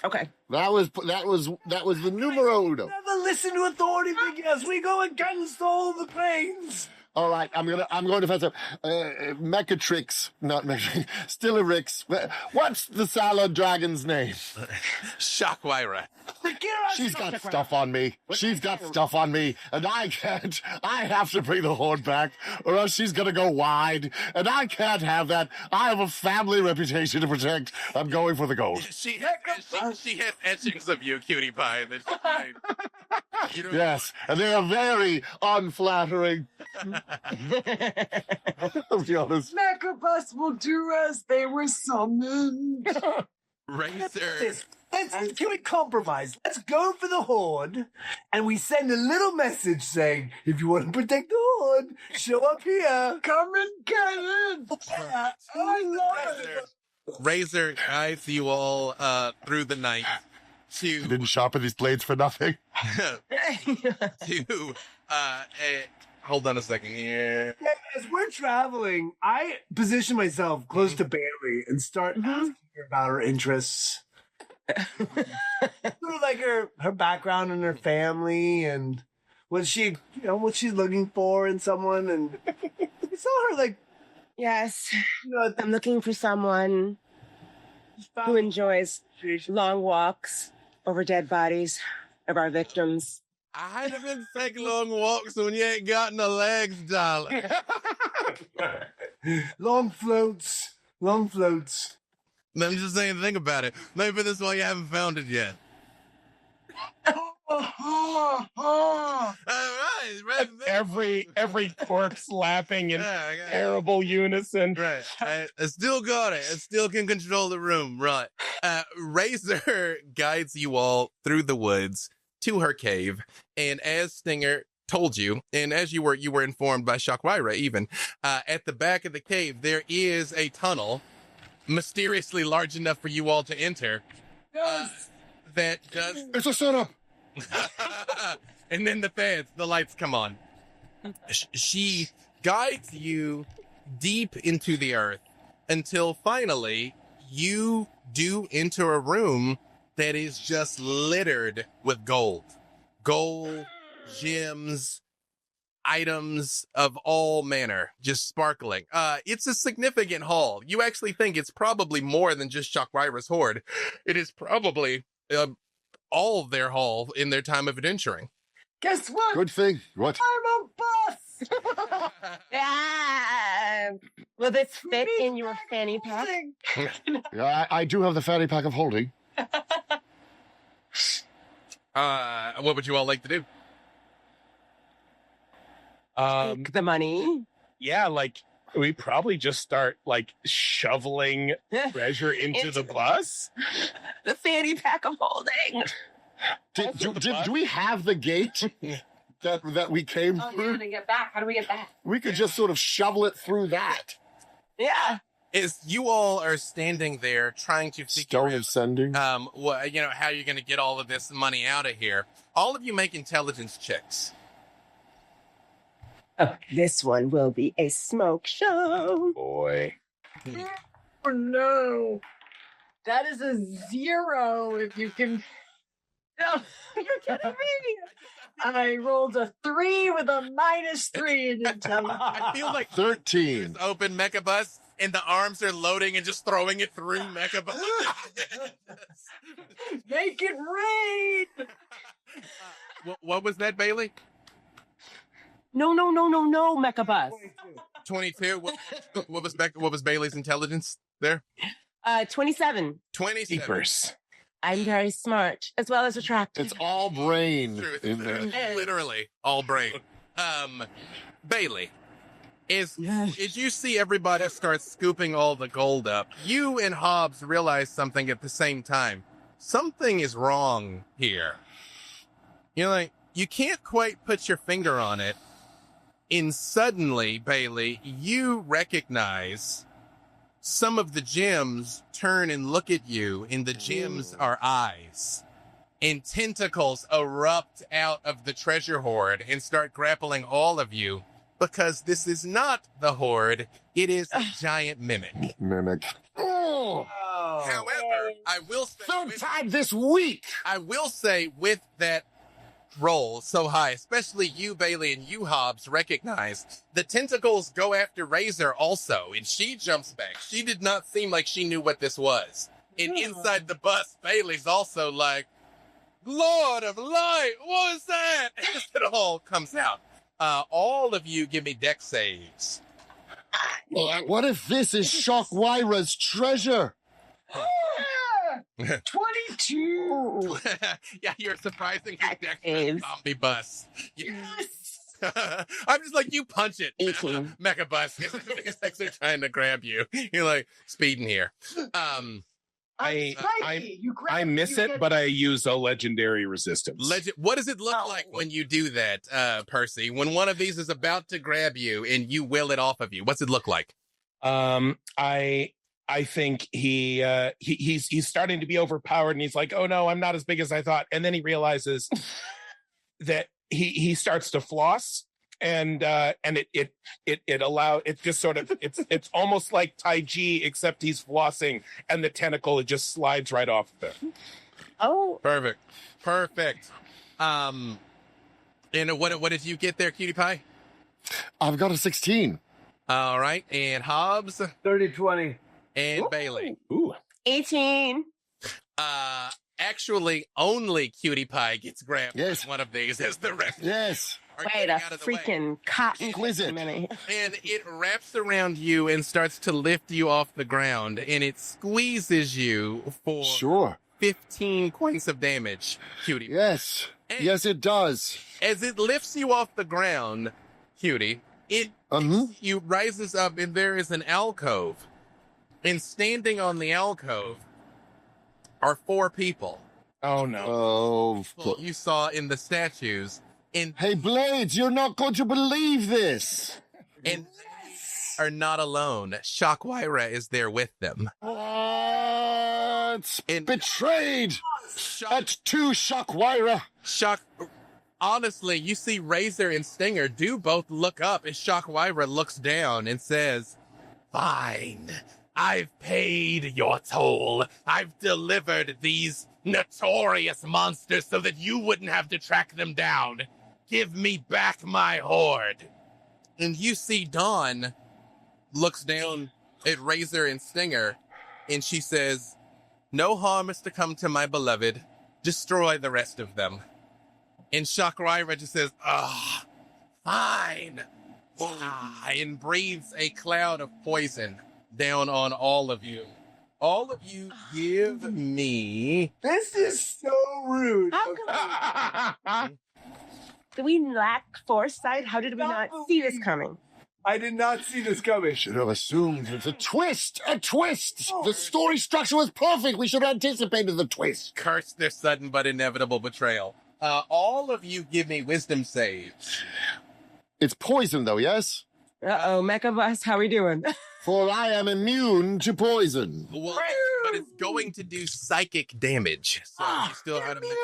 Okay. That was the numero uno. Never listen to authority figures. We go against all the planes. All right, I'm going to fess up. Mechatrix, not Mechatrix, Stillerix. What's the salad dragon's name? Shakayra. She's got stuff on me. She's got stuff on me, and I can't. I have to bring the hoard back, or else she's gonna go wide, and I can't have that. I have a family reputation to protect. I'm going for the gold. She had etchings of you, cutie pie. Yes, and they are very unflattering. I'll be honest. Succubus will do as they were summoned. Razor. Can we compromise? Let's go for the hoard, and we send a little message saying, if you want to protect the hoard, show up here. Come and get it. I love it. Razor guides you all through the night to Didn't sharpen these blades for nothing. hold on a second here. As we're traveling, I position myself close to Bailey and start asking her about her interests. Sort of like her background and her family and what she's looking for in someone. And we saw her like, Yes, I'm looking for someone who enjoys long walks over dead bodies of our victims. I haven't taken long walks when you ain't got no legs, darling. long floats. I'm just saying, think about it. Maybe that's why you haven't found it yet. All right. Every corpse laughing in terrible unison. Right. I still got it. I still can control the room. Right. Razor guides you all through the woods to her cave. And as Stinger told you, and as you were informed by Shakayra even, at the back of the cave, there is a tunnel mysteriously large enough for you all to enter. That does... It's a setup. And then the lights come on. She guides you deep into the earth until finally you do enter a room that is just littered with gold, gems, items of all manner, just sparkling. It's a significant haul. You actually think it's probably more than just Shakayra's hoard. It is probably all of their haul in their time of adventuring. Guess what? Good thing. What? I'm a bus. Will this fit in your fanny pack? Yeah, I do have the fanny pack of holding. What would you all like to do? Take the money. Yeah, like we probably just start like shoveling treasure into the bus. The fanny pack of holding. Do we have the gate that we came Oh, through? yeah, to get back. How do we get back? We could just sort of shovel it through that. Yeah. Is you all are standing there trying to figure Stone out of sending. how you're going to get all of this money out of here. All of you make intelligence checks. Oh, this one will be a smoke show. Boy. Oh no. That is a 0 if you can. No, you're kidding me. I rolled a 3 with a -3 in intelligence. I feel like 13. open mecha bus and the arms are loading and just throwing it through mecha bus. Make it rain. What was that, Bailey? No, Mecha Bus. 22. What was Bailey's intelligence there? 27. 27. Keepers. Mm. I'm very smart, as well as attractive. It's all brain True. in there. Literally all brain. Bailey, as you see everybody start scooping all the gold up, you and Hobbs realize something at the same time. Something is wrong here. You're like, you can't quite put your finger on it. And suddenly, Bailey, you recognize some of the gems turn and look at you, and the gems are eyes. And tentacles erupt out of the treasure hoard and start grappling all of you, because this is not the hoard, it is a giant mimic. Oh, However, I will say... third time this week! I will say with that roll so high, especially you, Bailey, and you, Hobbs, recognize the tentacles go after Razor also, and she jumps back. She did not seem like she knew what this was. And inside the bus, Bailey's also like, Lord of Light, what was that? And just it all comes out. All of you give me dex saves. What if this is Shakayra's treasure? 22. Yeah, you're surprisingly dexterous zombie bus. Yes. I'm just like, you punch it, Mecha Bus. It's like they're trying to grab you. You're like, speeding here. I miss it, but I use a legendary resistance. What does it look like when you do that, Percy? When one of these is about to grab you and you will it off of you, what's it look like? I think he's starting to be overpowered, and he's like, oh no, I'm not as big as I thought. And then he realizes that he starts to floss, and it's just sort of it's almost like Tai Chi, except he's flossing, and the tentacle, it just slides right off of it. Oh, Perfect. And what did you get there, Cutie Pie? I've got a 16. All right, and Hobbs 30-20. and Ooh. Bailey. Ooh. 18. Actually, only Cutie Pie gets grabbed. Yes. By one of these as the rest. Yes. Are Wait, getting a out of the way. freaking cotton Exquisite. minute. And it wraps around you and starts to lift you off the ground, and it squeezes you for Sure. 15 points of damage, Cutie. Yes. And Yes, it does. as it lifts you off the ground, Cutie, it you rises up, and there is an alcove. And standing on the alcove are 4 people. Oh no. Oh. You saw in the statues. And Hey, Blades, you're not going to believe this. and are not alone. Shakayra is there with them. It's And- betrayed Shak- at 2 Shakayra. Honestly, you see Razor and Stinger do both look up, and Shakayra looks down and says, "Fine, I've paid your toll. I've delivered these notorious monsters so that you wouldn't have to track them down. Give me back my hoard." And you see Dawn looks down at Razor and Stinger, and she says, "No harm is to come to my beloved. Destroy the rest of them." And Shakayra just says, fine. And breathes a cloud of poison down on all of you. All of you give me... This is so rude. How do we lack foresight? How did we not see this coming? I did not see this coming. Should have assumed it's a twist. A twist. The story structure was perfect. We should have anticipated the twist. Curse their sudden but inevitable betrayal. All of you give me wisdom saves. It's poison, though, yes? Uh-oh, Mecha Bus, how we doing? For I am immune to poison. Well, but it's going to do psychic damage. So you still have to...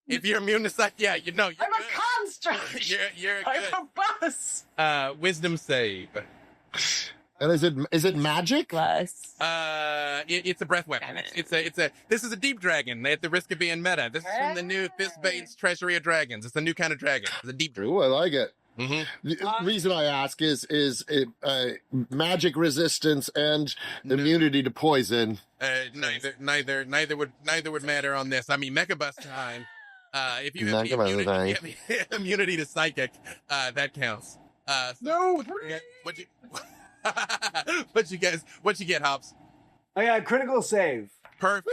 If you're immune to psychic, yeah, you know, you're I'm a good. construct. You're I'm good. a bus. Wisdom save. And is it magic? Plus. It's a breath weapon. It's a. This is a deep dragon. At the risk of being meta, this is from the new Fistbane's Treasury of Dragons. It's a new kind of dragon. It's a deep dragon. Ooh, I like it. Mm-hmm. The reason I ask is magic resistance and immunity to poison. Neither would matter on this. I mean, Mechabus time. If you have immunity to psychic, that counts. No, What you get, Hobbs? I got a critical save. Perfect.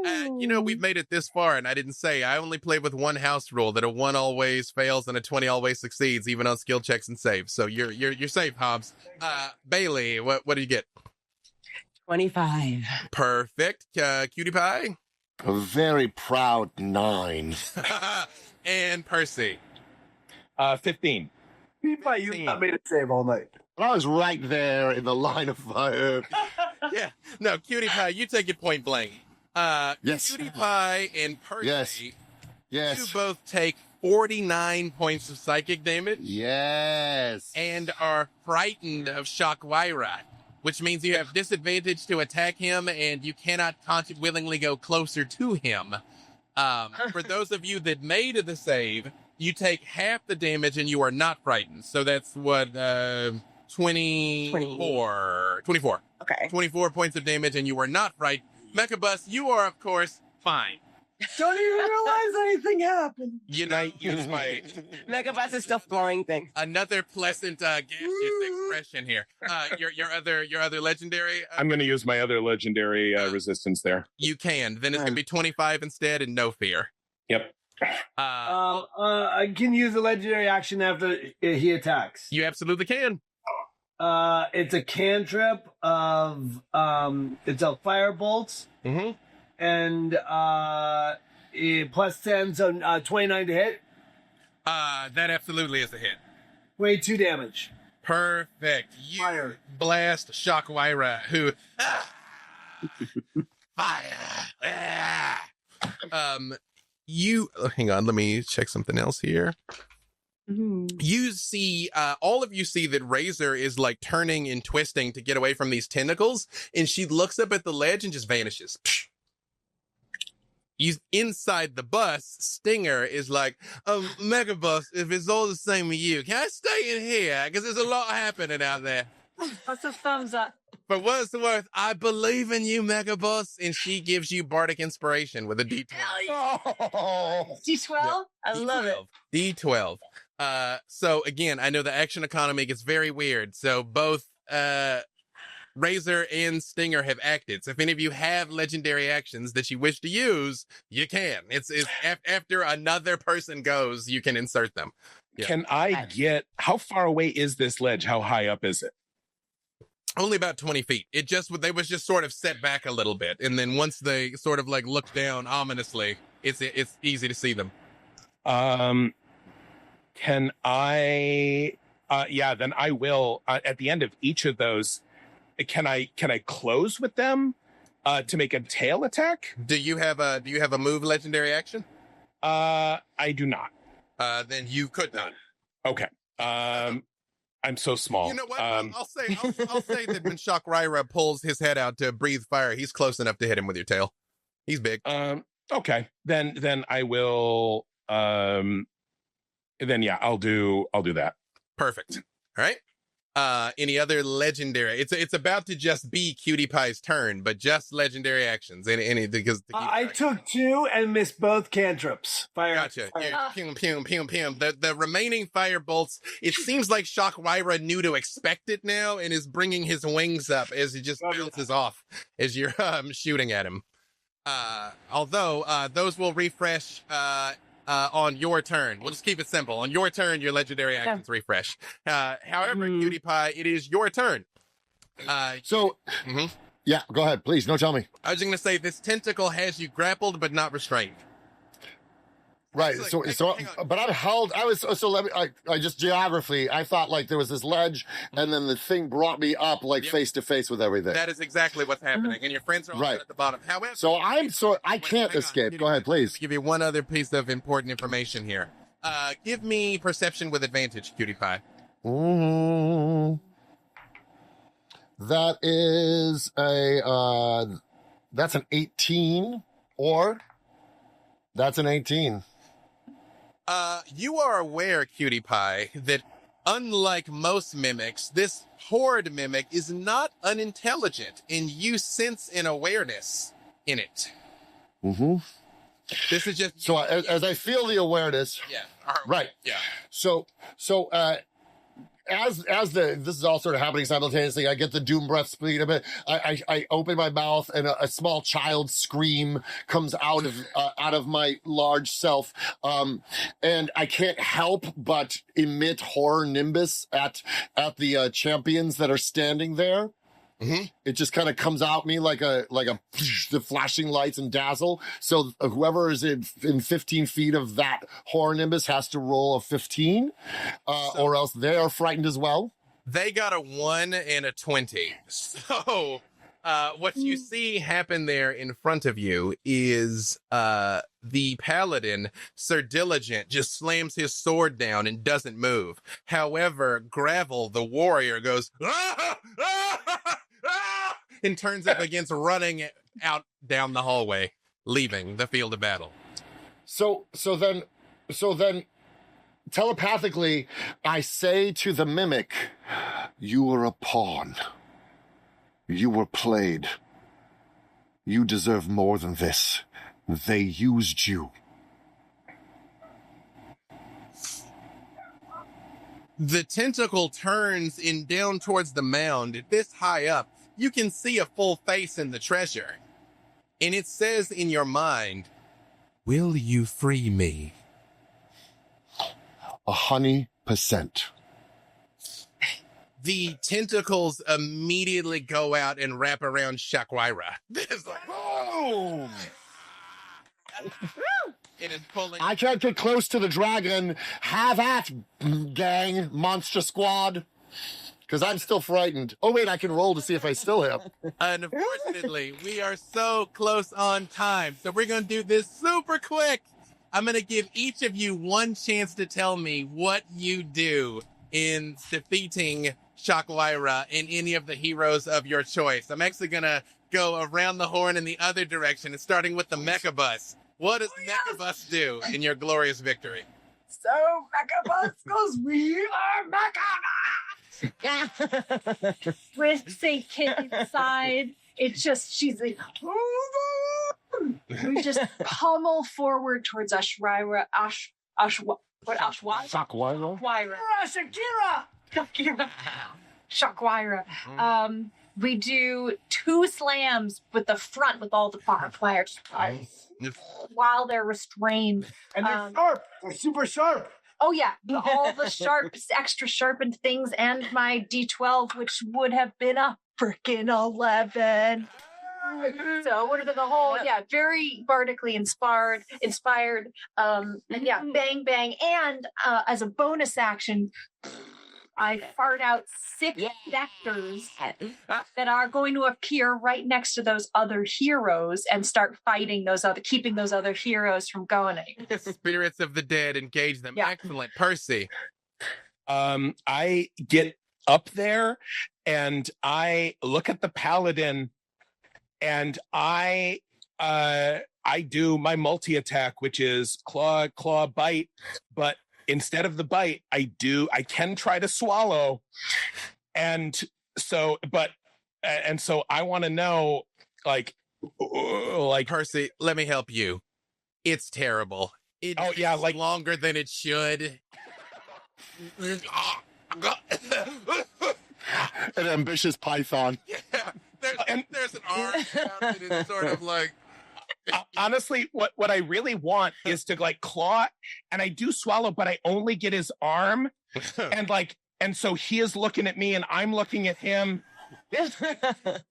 We've made it this far, and I didn't say I only play with one house rule that a 1 always fails and a 20 always succeeds, even on skill checks and saves. So you're safe, Hobbs. Bailey, what do you get? 25. Perfect. Cutie Pie. A very proud 9. And Percy. 15. Why you not made a save all night? I was right there in the line of fire. Yeah. No, Cutie Pie, you take it point blank. Yes. Cutie Pie and Percy, Yes. you Yes. both take 49 points of psychic damage Yes. and are frightened of Shakayra, which means you have disadvantage to attack him and you cannot willingly go closer to him. For those of you that made the save, you take half the damage and you are not frightened. So that's what, 24. Okay. 24 points of damage and you are not frightened. Mechabus, you are, of course, fine. Don't even realize anything happened. You know, use my Megabus is still throwing things. another pleasant gaseous expression here. Your other legendary. I'm going to use my other legendary resistance there. You can. Then it's gonna be 25 instead, and no fear. Yep. I can use a legendary action after he attacks. You absolutely can. It's a cantrip of it's a firebolt Mm-hmm. and plus 10, so 29 to hit. That absolutely is a hit. 22 damage. Perfect. You Fire. blast Shakayra, who fire. You hang on. Let me check something else here. You see, all of you see that Razor is like turning and twisting to get away from these tentacles, and she looks up at the ledge and just vanishes. You inside the bus, Stinger is like, Megabus, if it's all the same with you, can I stay in here? Because there's a lot happening out there. What's a thumbs up? For what it's worth, I believe in you, Megabus. And she gives you bardic inspiration with a D12. Oh. D12? I love it. D12. So again, I know the action economy gets very weird. So both Razor and Stinger have acted. So if any of you have legendary actions that you wish to use, you can. It's after another person goes, you can insert them. Yeah. Can I get, how far away is this ledge? How high up is it? Only about 20 feet. They was just sort of set back a little bit. And then once they sort of like look down ominously, it's easy to see them. Can I, then I will, at the end of each of those, can I close with them, to make a tail attack? Do you have a move legendary action? I do not. Then you could not. Okay. I'm so small. You know what? I'll say that when Shakayra pulls his head out to breathe fire, he's close enough to hit him with your tail. He's big. Okay. Then I will. Then yeah, I'll do that. Perfect. All right. Any other legendary? It's about to just be Cutie Pie's turn, but just legendary actions. Any because I took 2 and missed both cantrips. Fire. Gotcha. Fire. Yeah, pew, pew, pew, pew. The remaining fire bolts, it seems like Shakayra knew to expect it now and is bringing his wings up as he just bounces off as you're shooting at him. Although those will refresh on your turn. We'll just keep it simple. On your turn, your legendary actions refresh. However, Cutie Pie, it is your turn. Yeah, go ahead, please. No, tell me. I was just going to say, this tentacle has you grappled but not restrained. Right. Like, So, hang on. but I'm held. I just geography. I thought like there was this ledge, and then the thing brought me up like face to face with everything. That is exactly what's happening, and your friends are all Right. at the bottom. However, I can't hang on, escape. Cutie Go ahead, Pie. Let please. me give you one other piece of important information here. Give me perception with advantage, Cutie Pie. That is that's an 18, or that's an 18. You are aware, Cutie Pie, that unlike most mimics, this horde mimic is not unintelligent, and you sense an awareness in it. Mm-hmm. This is just So as I feel the awareness, right. Yeah. So as this is all sort of happening simultaneously, I get the doom breath speed of it. I open my mouth and a small child's scream comes out of my large self, and I can't help but emit horror nimbus at the champions that are standing there. It just kind of comes out me like the flashing lights and dazzle. So whoever is in 15 feet of that horror nimbus has to roll a 15, or else they are frightened as well. They got a 1 and a 20. So what you see happen there in front of you is the paladin, Sir Diligent, just slams his sword down and doesn't move. However, Gravel, the warrior, goes, "Ah! Ah! Ah!" and turns up against running out down the hallway, leaving the field of battle. So then telepathically, I say to the mimic, you were a pawn. You were played. You deserve more than this. They used you. The tentacle turns in down towards the mound. This high up, you can see a full face in the treasure. And it says in your mind, "Will you free me?" 100%. The tentacles immediately go out and wrap around Shakayra. It's like, boom! It is pulling. I can't get close to the dragon. Have at, gang, monster squad. Because I'm still frightened. Oh, wait, I can roll to see if I still am. Unfortunately, we are so close on time, so we're going to do this super quick. I'm going to give each of you one chance to tell me what you do in defeating Shakayra and any of the heroes of your choice. I'm actually going to go around the horn in the other direction and starting with the Mecha Bus. What does Mecha Bus do in your glorious victory? So, Mechabus goes, we are Mecha. With a kid inside. It's just, she's like, we just pummel forward towards Shakayra. Shakayra. We do 2 slams with the front with all the barbed wire while they're restrained. And they're sharp. They're super sharp. Oh yeah, all the sharp, extra sharpened things, and my D12, which would have been a freaking 11. So what are the whole, very bardically inspired. And yeah, bang, bang. And as a bonus action, I fart out 6 vectors that are going to appear right next to those other heroes and start fighting keeping those other heroes from going anywhere. Spirits of the dead, engage them. Yeah. Excellent. Percy. I get up there and I look at the paladin and I do my multi-attack, which is claw, bite, but instead of the bite, I can try to swallow. And so I want to know, like Percy, let me help you. It's terrible. It's longer than it should. An ambitious python. Yeah, there's an arm that is sort of like. Honestly, what I really want is to like claw, and I do swallow, but I only get his arm, and so he is looking at me, and I'm looking at him.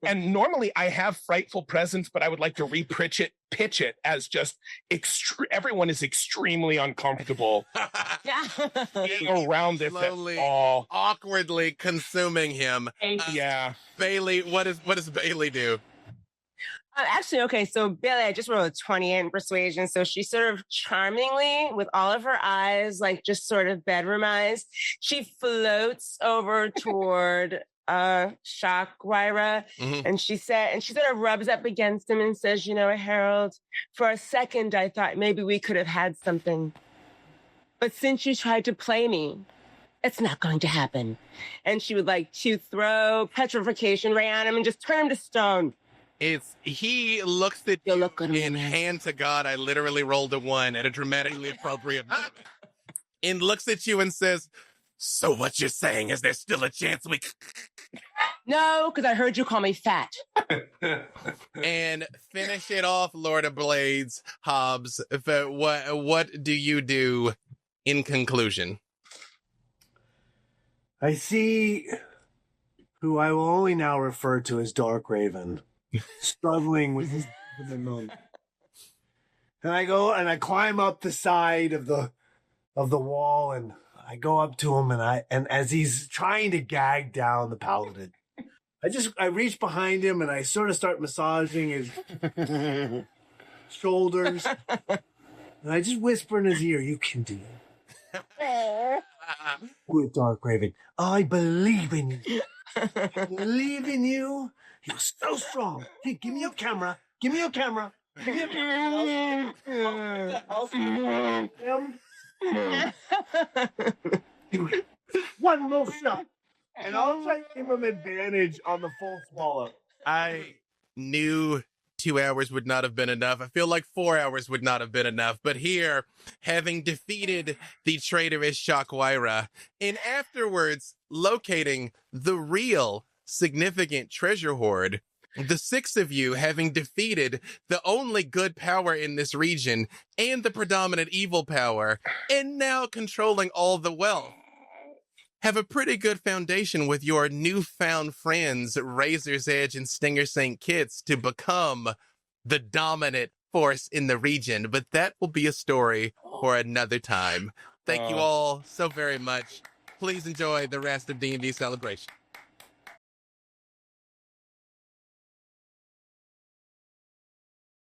And normally I have frightful presence, but I would like to pitch it as just everyone is extremely uncomfortable being around this slowly, at all. Awkwardly consuming him. Bailey, what does Bailey do? Actually, okay, so Bailey, I just rolled a 20 in persuasion. So she sort of charmingly, with all of her eyes, like just sort of bedroom eyes, she floats over toward Shakayra, and she sort of rubs up against him and says, "You know, Harold, for a second I thought maybe we could have had something. But since you tried to play me, it's not going to happen." And she would like to throw petrification ray on him and just turn him to stone. He looks at you in hand to God, I literally rolled a 1 at a dramatically appropriate moment. And looks at you and says, "So what you're saying is there's still a chance we..." No, because I heard you call me fat. And finish it off, Lord of Blades, Hobbs. What do you do in conclusion? I see who I will only now refer to as Dark Raven, struggling with the moon. And I go and I climb up the side of the wall, and I go up to him, and as he's trying to gag down the paladin, I reach behind him and I sort of start massaging his shoulders, and I just whisper in his ear, "You can do it." Good, Dark Raven. I believe in you. I believe in you. You're so strong. Hey, give me your camera. Give me your camera. Give me your camera. One more shot. And I'll try to give him advantage on the full swallow. I knew 2 hours would not have been enough. I feel like 4 hours would not have been enough. But here, having defeated the traitorous Shakayra, and afterwards locating the real significant treasure hoard, the 6 of you having defeated the only good power in this region and the predominant evil power, and now controlling all the wealth, have a pretty good foundation with your newfound friends, Razor's Edge and Stinger St. Kitts, to become the dominant force in the region. But that will be a story for another time. Thank you all so very much. Please enjoy the rest of D&D Celebration.